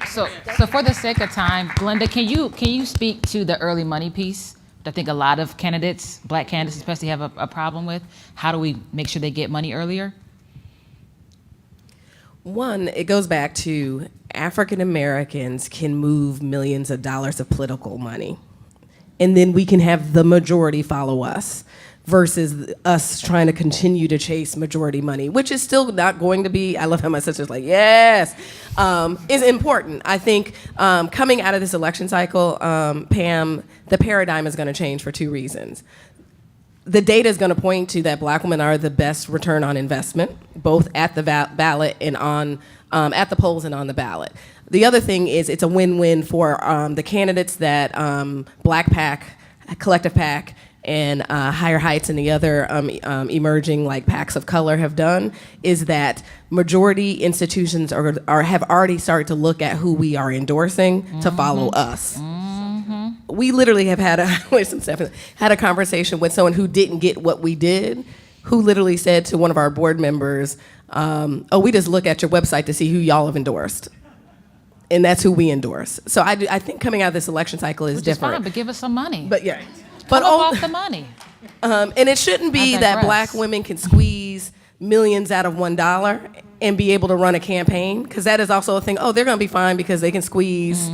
So for the sake of time, Glenda, can you speak to the early money piece I think a lot of candidates, black candidates especially, have a problem with? How do we make sure they get money earlier? One, it goes back to African Americans can move millions of dollars of political money, and then we can have the majority follow us, versus us trying to continue to chase majority money, which is still not going to be, I love how my sister's like, yes, is important. I think coming out of this election cycle, Pam, the paradigm is going to change for two reasons. The data is going to point to that black women are the best return on investment, both at the ballot and on at the polls and on the ballot. The other thing is it's a win-win for the candidates that Black PAC, Collective PAC, and Higher Heights and the other emerging like PACs of color have done, is that majority institutions have already started to look at who we are endorsing to follow us. We literally have had a conversation with someone who didn't get what we did, who literally said to one of our board members, oh, we just look at your website to see who y'all have endorsed. And that's who we endorse. So I think coming out of this election cycle is different. Fine, but give us some money. But yeah. But off the money. And it shouldn't be that black women can squeeze millions out of $1 and be able to run a campaign, because that is also a thing. Oh, they're going to be fine because they can squeeze.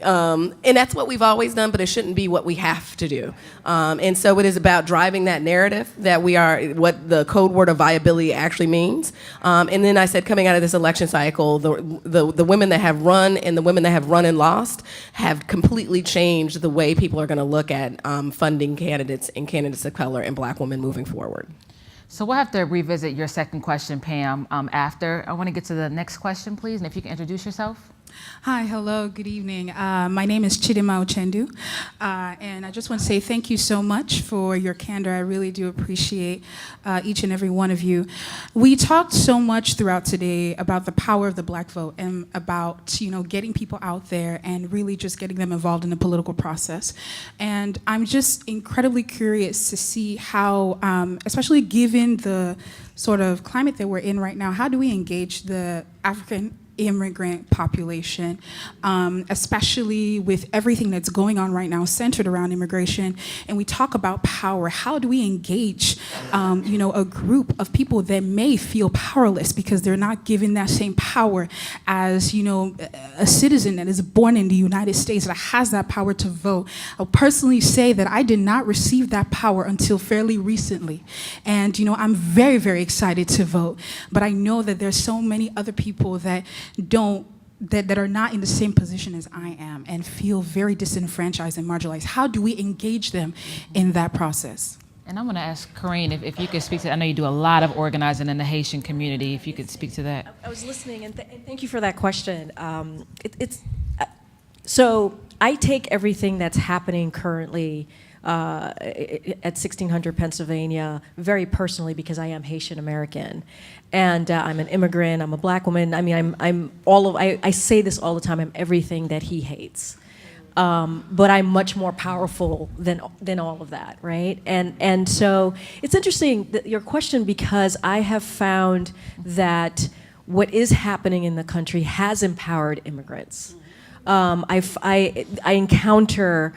And that's what we've always done, but it shouldn't be what we have to do. And so it is about driving that narrative that we are, what the code word of viability actually means. And then I said, coming out of this election cycle, the women that have run and the women that have run and lost have completely changed the way people are going to look at funding candidates and candidates of color and black women moving forward. So we'll have to revisit your second question, Pam, after. I want to get to the next question, please, and if you can introduce yourself. Hi, hello, good evening. My name is Chidima Ochendu, and I just want to say thank you so much for your candor. I really do appreciate each and every one of you. We talked so much throughout today about the power of the black vote and about, getting people out there and really just getting them involved in the political process. And I'm just incredibly curious to see how, especially given the sort of climate that we're in right now, how do we engage the African immigrant population, especially with everything that's going on right now centered around immigration, and we talk about power. How do we engage, a group of people that may feel powerless because they're not given that same power as, a citizen that is born in the United States that has that power to vote? I'll personally say that I did not receive that power until fairly recently, and I'm very, very excited to vote, but I know that there's so many other people that that are not in the same position as I am and feel very disenfranchised and marginalized. How do we engage them in that process? And I'm going to ask Corinne if you could speak to that. I know you do a lot of organizing in the Haitian community. If you could speak to that. I was listening, and thank you for that question. So I take everything that's happening currently at 1600 Pennsylvania very personally, because I am Haitian American, and I'm an immigrant. I'm a black woman. I mean, I say this all the time. I'm everything that he hates, but I'm much more powerful than all of that, right? And so it's interesting your question, because I have found that what is happening in the country has empowered immigrants. I encounter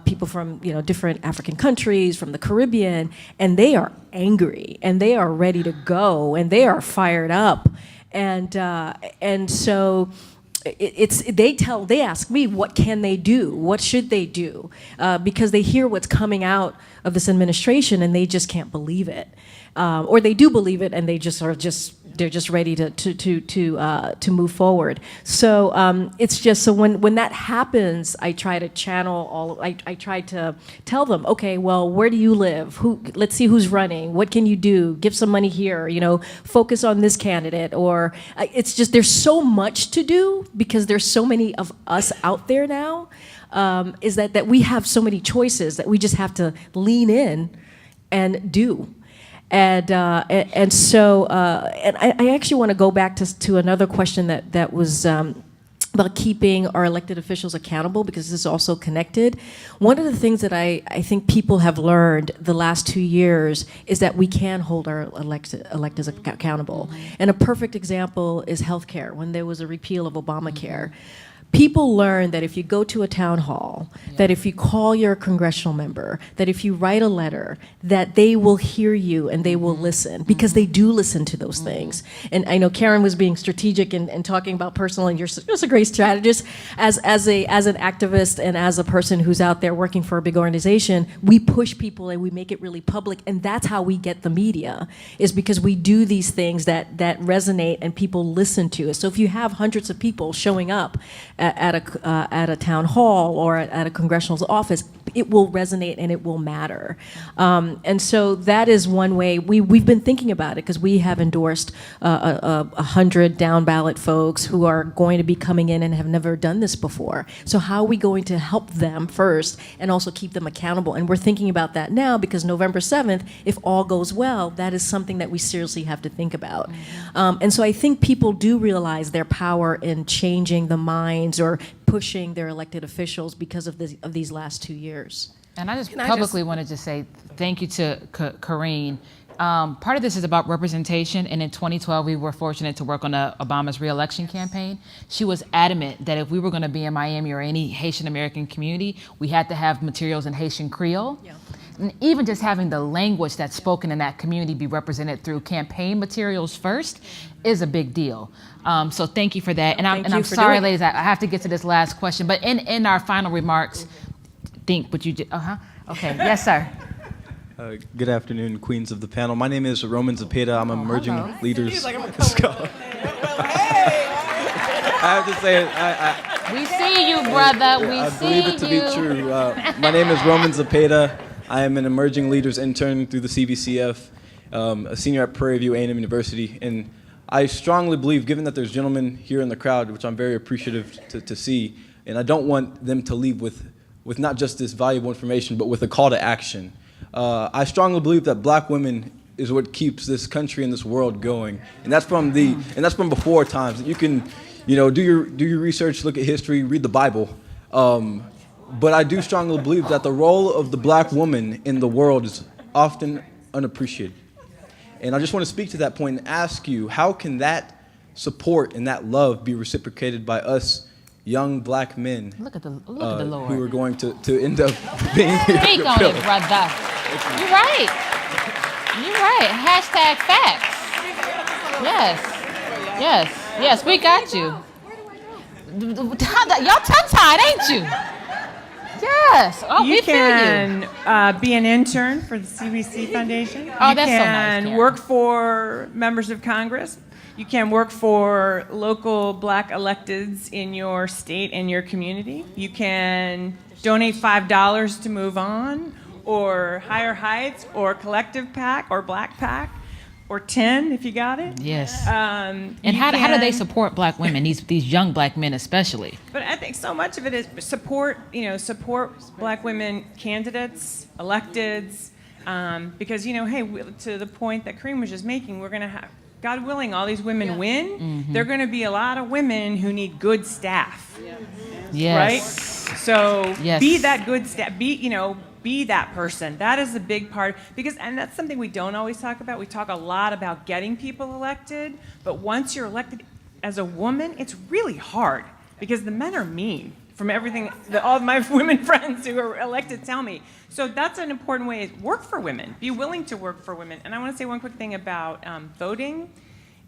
people from different African countries, from the Caribbean, and they are angry and they are ready to go and they are fired up, and so they ask me, what can they do, what should they do, because they hear what's coming out of this administration and they just can't believe it, or they do believe it and they just are they're just ready to move forward. So it's just, so when that happens, I try to channel I try to tell them, okay, well, where do you live? Let's see who's running. What can you do? Give some money here. Focus on this candidate. Or it's just, there's so much to do because there's so many of us out there now. Is that we have so many choices that we just have to lean in and do. And so I actually want to go back to another question that was about keeping our elected officials accountable, because this is also connected. One of the things that I think people have learned the last 2 years is that we can hold our electeds accountable. And a perfect example is healthcare. When there was a repeal of Obamacare, people learn that if you go to a town hall, that if you call your congressional member, that if you write a letter, that they will hear you and they will listen, because they do listen to those things. And I know Karen was being strategic and talking about personal, and you're just a great strategist. As an activist and as a person who's out there working for a big organization, we push people and we make it really public, and that's how we get the media, is because we do these things that resonate and people listen to us. So if you have hundreds of people showing up at a town hall or at a congressional office, it will resonate and it will matter. And so that is one way we've been thinking about it, because we have endorsed 100 down ballot folks who are going to be coming in and have never done this before. So how are we going to help them first and also keep them accountable? And we're thinking about that now, because November 7th, if all goes well, that is something that we seriously have to think about. And so I think people do realize their power in changing the minds or pushing their elected officials because of these last 2 years. And I just publicly wanted to say thank you to Karine. Part of this is about representation, and in 2012 we were fortunate to work on Obama's re-election campaign. She was adamant that if we were going to be in Miami or any Haitian American community, we had to have materials in Haitian Creole. Yeah. And even just having the language that's spoken in that community be represented through campaign materials first is a big deal. So thank you for that. And I'm sorry, ladies, I have to get to this last question, but in our final remarks, think what you did. Okay, yes, sir. Good afternoon, queens of the panel. My name is Roman Zepeda. I'm an emerging leaders scholar. I have to say, we see you, brother. We see you. I believe it to be true. My name is Roman Zepeda. I am an emerging leaders intern through the CBCF, a senior at Prairie View A&M University, and I strongly believe, given that there's gentlemen here in the crowd, which I'm very appreciative to see, and I don't want them to leave with not just this valuable information, but with a call to action. I strongly believe that black women is what keeps this country and this world going, and that's from before times. You can, do your research, look at history, read the Bible, but I do strongly believe that the role of the black woman in the world is often unappreciated. And I just want to speak to that point and ask you, how can that support and that love be reciprocated by us young black men look at the Lord, who are going to end up being here? Speak on it, brother. You're right. You're right. Hashtag facts. Yes, we got you. Y'all tongue-tied, ain't you? Yes. Oh, you we feel you. can be an intern for the CBC Foundation. Oh, you that's so nice, can Karen. work for members of Congress. You can work for local black electeds in your state and your community. You can donate $5 to move on, or Higher Heights, or Collective PAC, or Black PAC, or 10 if you got it. Yes. And how do they support black women, these young black men especially? But I think so much of it is support black women candidates, electeds, because, hey, to the point that Kareem was just making, we're going to have, God willing, all these women win. Mm-hmm. There are going to be a lot of women who need good staff. Yes. Right? So be that good staff. Be that person. That is a big part, and that's something we don't always talk about. We talk a lot about getting people elected, but once you're elected as a woman, it's really hard because the men are mean. From everything that all of my women friends who are elected tell me. So that's an important way, is work for women. Be willing to work for women. And I want to say one quick thing about voting,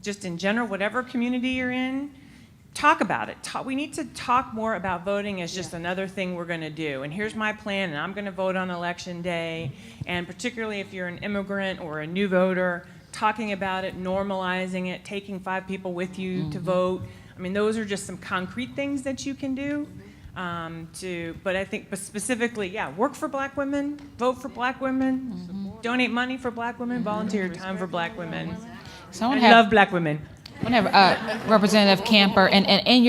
just in general, whatever community you're in, talk about it. We need to talk more about voting as just another thing we're going to do. And here's my plan, and I'm going to vote on election day. And particularly if you're an immigrant or a new voter, talking about it, normalizing it, taking 5 people with you to vote. I mean, those are just some concrete things that you can do. But specifically, work for black women, vote for black women, donate money for black women, volunteer your time for black women. I love black women. Whenever Representative Camper, and in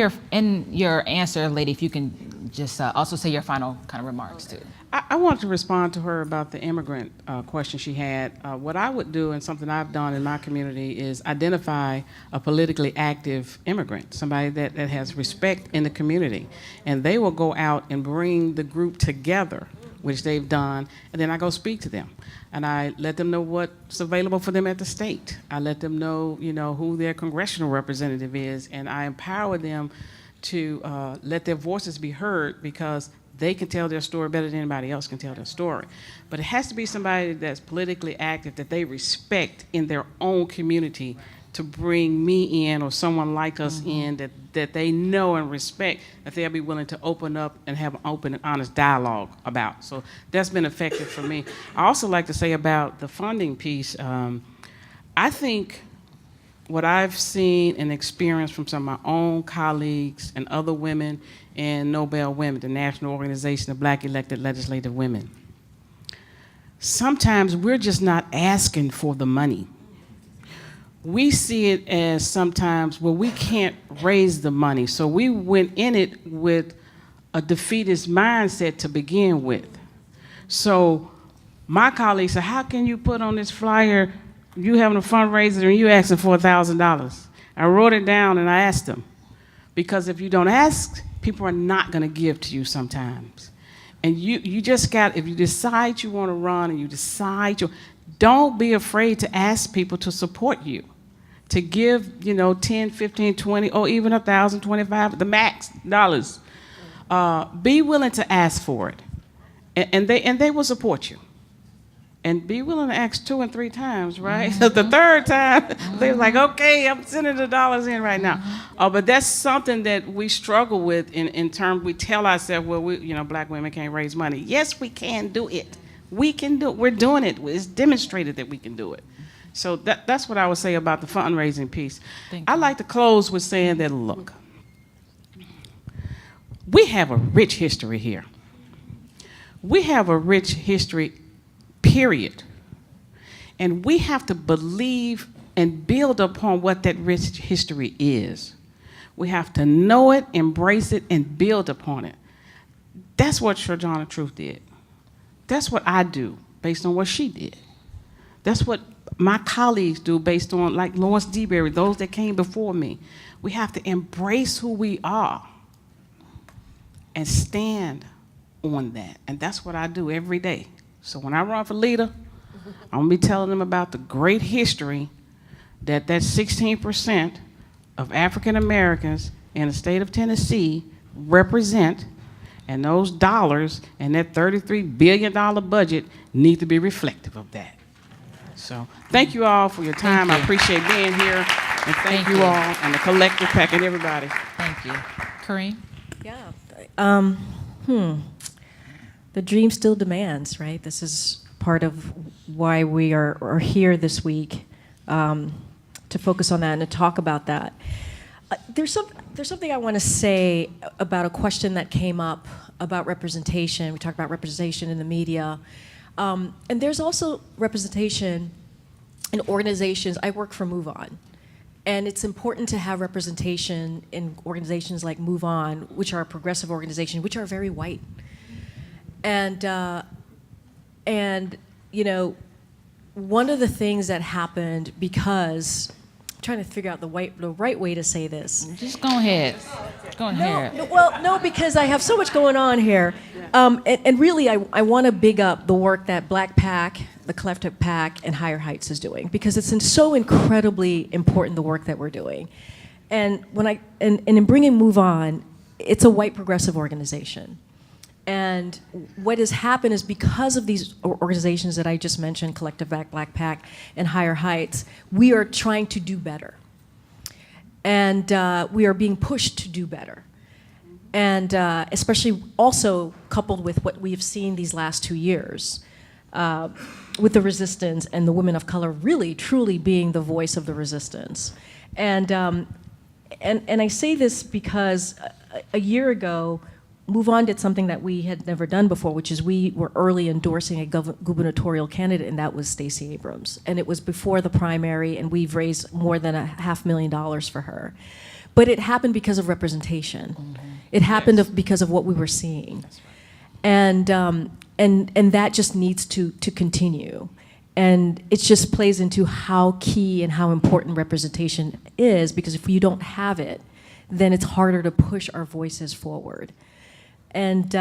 your answer, lady, if you can just also say your final kind of remarks too. I want to respond to her about the immigrant question she had. What I would do, and something I've done in my community, is identify a politically active immigrant, somebody that has respect in the community. And they will go out and bring the group together, which they've done, and then I go speak to them. And I let them know what's available for them at the state. I let them know, who their congressional representative is, and I empower them to let their voices be heard, because they can tell their story better than anybody else can tell their story. But it has to be somebody that's politically active, that they respect in their own community, to bring me in or someone like us in that they know and respect, that they'll be willing to open up and have an open and honest dialogue about. So that's been effective for me. I also like to say about the funding piece, I think what I've seen and experienced from some of my own colleagues and other women in Nobel Women, the National Organization of Black Elected Legislative Women, sometimes we're just not asking for the money. We see it as sometimes, well, we can't raise the money. So we went in it with a defeatist mindset to begin with. So my colleagues said, how can you put on this flyer, you having a fundraiser and you asking for $1,000? I wrote it down and I asked them. Because if you don't ask, people are not gonna give to you sometimes. And you just got, if you decide you wanna run and you decide don't be afraid to ask people to support you, to give, 10, 15, 20, or even 1,000, 25, the max dollars. Be willing to ask for it, and they will support you. And be willing to ask 2 and 3 times, right? So the third time, they're like, okay, I'm sending the dollars in right now. But that's something that we struggle with in terms, we tell ourselves, well, black women can't raise money. Yes, we can do it. We can do it. We're doing it. It's demonstrated that we can do it. So that's what I would say about the fundraising piece. I'd like to close with saying that, look, we have a rich history here. We have a rich history, period. And we have to believe and build upon what that rich history is. We have to know it, embrace it, and build upon it. That's what Sojourner Truth did. That's what I do based on what she did. That's what my colleagues do based on, like Lawrence DeBerry, those that came before me. We have to embrace who we are and stand on that. And that's what I do every day. So when I run for leader, I'm gonna be telling them about the great history that 16% of African Americans in the state of Tennessee represent, and those dollars and that $33 billion budget need to be reflective of that. So thank you all for your time. I appreciate being here. And thank you all and the collective pack and everybody. Thank you. Kareem? Yeah. The dream still demands, right? This is part of why we are here this week, to focus on that and to talk about that. There's something I want to say about a question that came up about representation. We talked about representation in the media. And there's also representation in organizations. I work for Move On. And it's important to have representation in organizations like Move On, which are a progressive organization, which are very white. And one of the things that happened, because I'm trying to figure out the right way to say this. Just go ahead. Go ahead. No, because I have so much going on here. And really, I want to big up the work that Black PAC, the Collective PAC, and Higher Heights is doing, because it's so incredibly important, the work that we're doing. And in bringing Move On, it's a white progressive organization. And what has happened is, because of these organizations that I just mentioned, Collective PAC, Black PAC, and Higher Heights, we are trying to do better. And we are being pushed to do better. And especially also coupled with what we've seen these last 2 years, with the resistance and the women of color really, truly being the voice of the resistance. And I say this because a year ago, Move On did something that we had never done before, which is we were early endorsing a gubernatorial candidate, and that was Stacey Abrams. And it was before the primary, and we've raised more than $500,000 for her. But it happened because of representation. Mm-hmm. It happened because of what we were seeing. Right. And that just needs to continue. And it just plays into how key and how important representation is, because if you don't have it, then it's harder to push our voices forward. And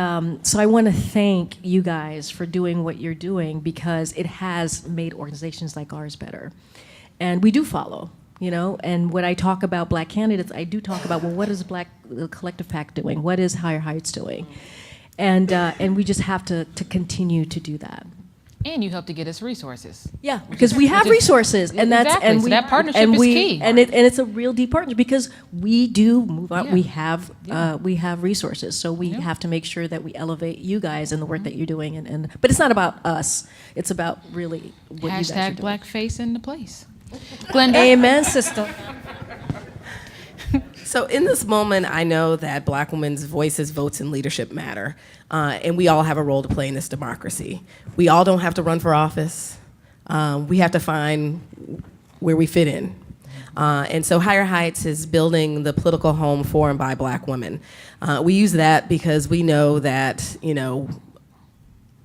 so I want to thank you guys for doing what you're doing, because it has made organizations like ours better. And we do follow. You know, and when I talk about black candidates, I do talk about, well, what is the Collective PAC doing? What is Higher Heights doing? And we just have to continue to do that. And you help to get us resources. Yeah, because we have resources, and that's exactly. and So we, that partnership and is we, key. and it's a real deep partnership because we do move on. Yeah. We have resources, so we have to make sure that we elevate you guys in the work that you're doing, but it's not about us. It's about really what you guys are Hashtag doing. blackface in the place. Glenda. Amen, sister. So in this moment, I know that black women's voices, votes, and leadership matter. And we all have a role to play in this democracy. We all don't have to run for office. We have to find where we fit in. And so Higher Heights is building the political home for and by black women. We use that because we know that, you know,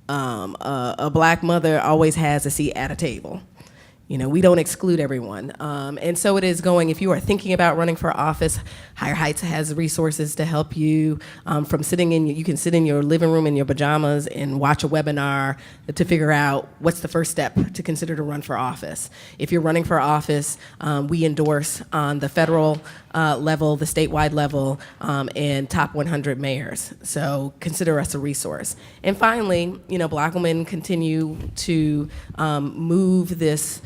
a black mother always has a seat at a table. You know, we don't exclude everyone. And so it is going, if you are thinking about running for office, Higher Heights has resources to help you from you can sit in your living room in your pajamas and watch a webinar to figure out what's the first step to consider to run for office. If you're running for office, we endorse on the federal level, the statewide level, and top 100 mayors. So consider us a resource. And finally, you know, black women continue to move this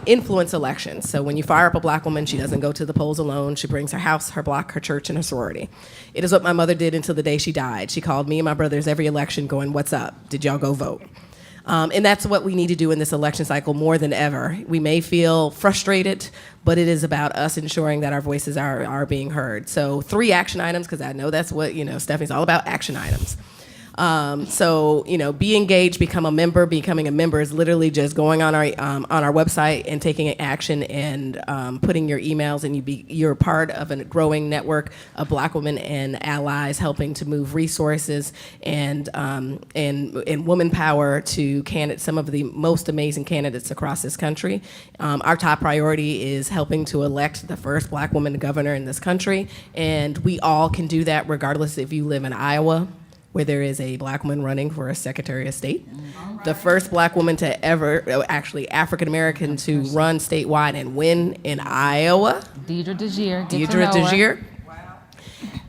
influence elections. So when you fire up a black woman, she doesn't go to the polls alone. She brings her house, her block, her church, and her sorority. It is what my mother did until the day she died. She called me and my brothers every election going, "What's up? Did y'all go vote?" And that's what we need to do in this election cycle more than ever. We may feel frustrated, but it is about us ensuring that our voices are being heard. So 3 action items, because I know that's what, you know, Stephanie's all about, action items. So, you know, be engaged, become a member. Becoming a member is literally just going on our website and taking action and putting your emails, and you're part of a growing network of black women and allies helping to move resources and woman power to some of the most amazing candidates across this country. Our top priority is helping to elect the first black woman governor in this country, and we all can do that regardless if you live in Iowa, where there is a black woman running for a Secretary of State. Right. The first black woman to ever, actually African American, to run statewide and win in Iowa. Deidre DeGier. Deidre DeGier. Wow.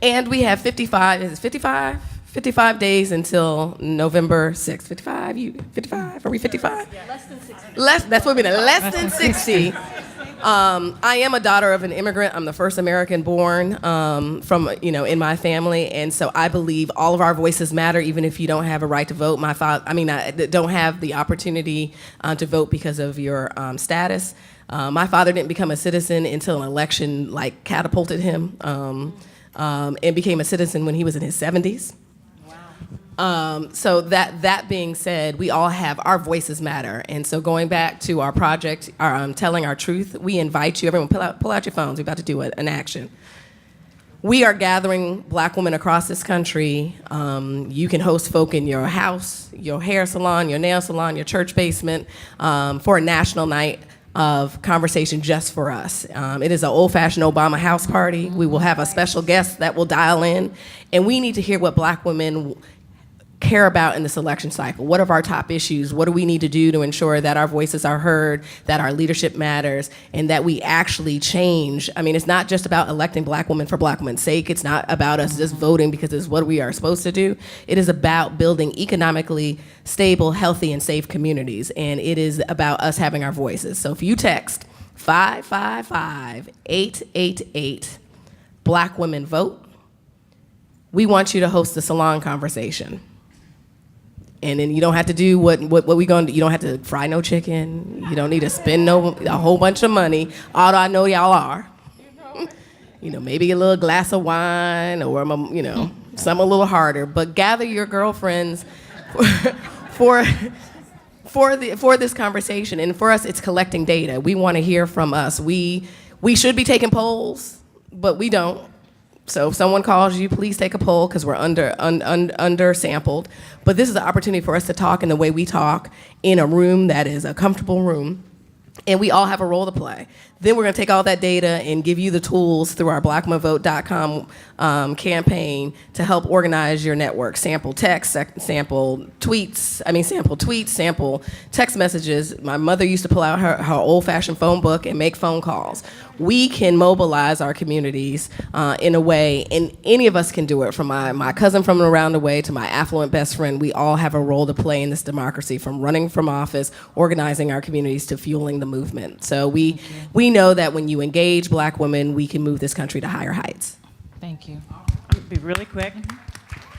And we have 55 days until November 6th. 55? Are we 55? Yeah. Less than 60. That's what we mean, less than 60. I am a daughter of an immigrant. I'm the first American born from, you know, in my family, and so I believe all of our voices matter, even if you don't have a right to vote. Don't have the opportunity to vote because of your status. My father didn't become a citizen until an election catapulted him, and became a citizen when he was in his 70s. So that being said, we all have our voices matter. And so going back to our project, Telling Our Truth, we invite you, everyone pull out your phones, we're about to do an action. We are gathering black women across this country. You can host folk in your house, your hair salon, your nail salon, your church basement, for a national night of conversation just for us. It is an old-fashioned Obama house party. We will have a special guest that will dial in, and we need to hear what black women care about in this election cycle. What are our top issues? What do we need to do to ensure that our voices are heard, that our leadership matters, and that we actually change? I mean, it's not just about electing black women for black women's sake. It's not about us just voting because it's what we are supposed to do. It is about building economically stable, healthy, and safe communities, and it is about us having our voices. So if you text 555-888, Black Women Vote, we want you to host a salon conversation. And then you don't have to do what we gonna do. You don't have to fry no chicken. You don't need to spend a whole bunch of money. Although I know y'all are. You know, maybe a little glass of wine or something a little harder. But gather your girlfriends for this conversation. And for us, it's collecting data. We want to hear from us. We should be taking polls, but we don't. So if someone calls you, please take a poll because we're under sampled. But this is an opportunity for us to talk in the way we talk in a room that is a comfortable room. And we all have a role to play. Then we're going to take all that data and give you the tools through our blackwomenvote.com campaign to help organize your network. Sample text, sample tweets, sample text messages. My mother used to pull out her old-fashioned phone book and make phone calls. We can mobilize our communities in a way, and any of us can do it, from my cousin from around the way to my affluent best friend. We all have a role to play in this democracy, from running from office, organizing our communities, to fueling the movement. So we know that when you engage Black women, we can move this country to higher heights. Thank you. I'm gonna be really quick.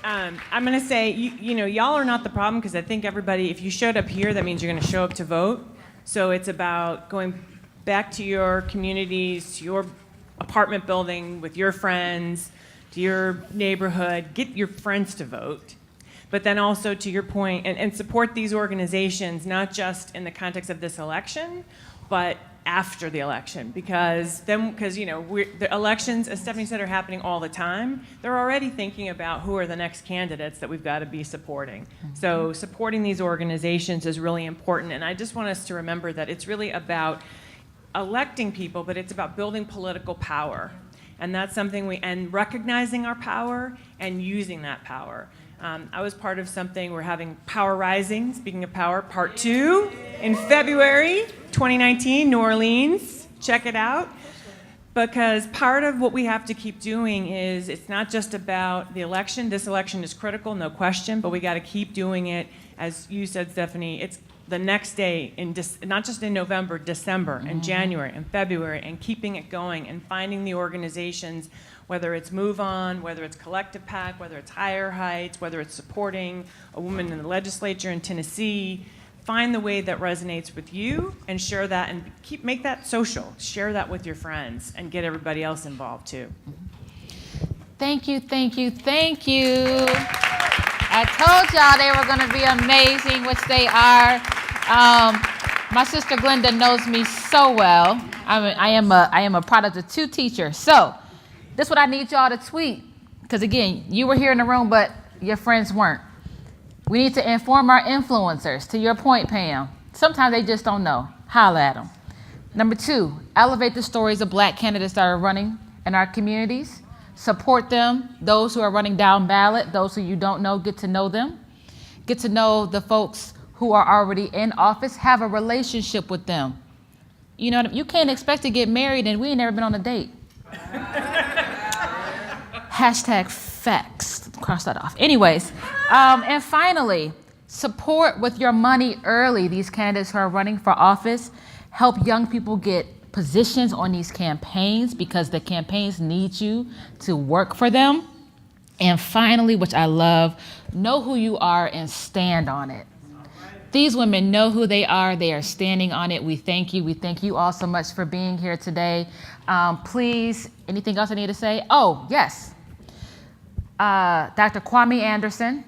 I'm going to say, y'all are not the problem, because I think everybody, if you showed up here, that means you're going to show up to vote. So it's about going back to your communities, to your apartment building with your friends, to your neighborhood, get your friends to vote. But then also, to your point, and support these organizations, not just in the context of this election, but after the election, because the elections, as Stephanie said, are happening all the time. They're already thinking about who are the next candidates that we've got to be supporting. So supporting these organizations is really important, and I just want us to remember that it's really about electing people, but it's about building political power, and that's something and recognizing our power and using that power. I was part of something, we're having Power Rising, speaking of power, part 2 in February 2019, New Orleans. Check it out. Because part of what we have to keep doing is, it's not just about the election. This election is critical, no question, but we got to keep doing it, as you said, Stephanie, it's the next day, not just in November, December, and January, and February, and keeping it going, and finding the organizations, whether it's Move On, whether it's Collective PAC, whether it's Higher Heights, whether it's supporting a woman in the legislature in Tennessee. Find the way that resonates with you and share that, and make that social. Share that with your friends and get everybody else involved too. Thank you, thank you, thank you. I told y'all they were going to be amazing, which they are. My sister Glenda knows me so well. I am a product of 2 teachers. So this is what I need y'all to tweet, because again, you were here in the room, but your friends weren't. We need to inform our influencers. To your point, Pam, sometimes they just don't know. Holla at them. Number 2, elevate the stories of Black candidates that are running in our communities. Support them. Those who are running down ballot, those who you don't know, get to know them. Get to know the folks who are already in office. Have a relationship with them. You know, you can't expect to get married and we ain't never been on a date. Hashtag facts. Cross that off. Anyways, and finally, support with your money early these candidates who are running for office. Help young people get positions on these campaigns, because the campaigns need you to work for them. And finally, which I love, know who you are and stand on it. These women know who they are. They are standing on it. We thank you. We thank you all so much for being here today. Please, anything else I need to say? Oh, yes. Dr. Kwame Anderson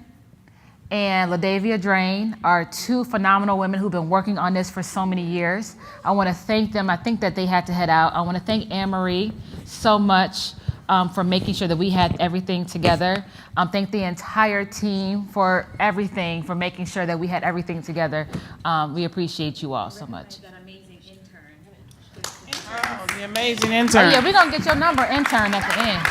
and LaDavia Drain are 2 phenomenal women who've been working on this for so many years. I want to thank them. I think that they had to head out. I want to thank Anne-Marie so much for making sure that we had everything together. Thank the entire team for everything, for making sure that we had everything together. We appreciate you all so much. Oh, the amazing intern. Oh, yeah, we're going to get your number, intern, at the end.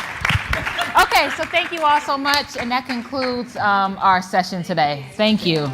Okay, so thank you all so much, and that concludes our session today. Thank you.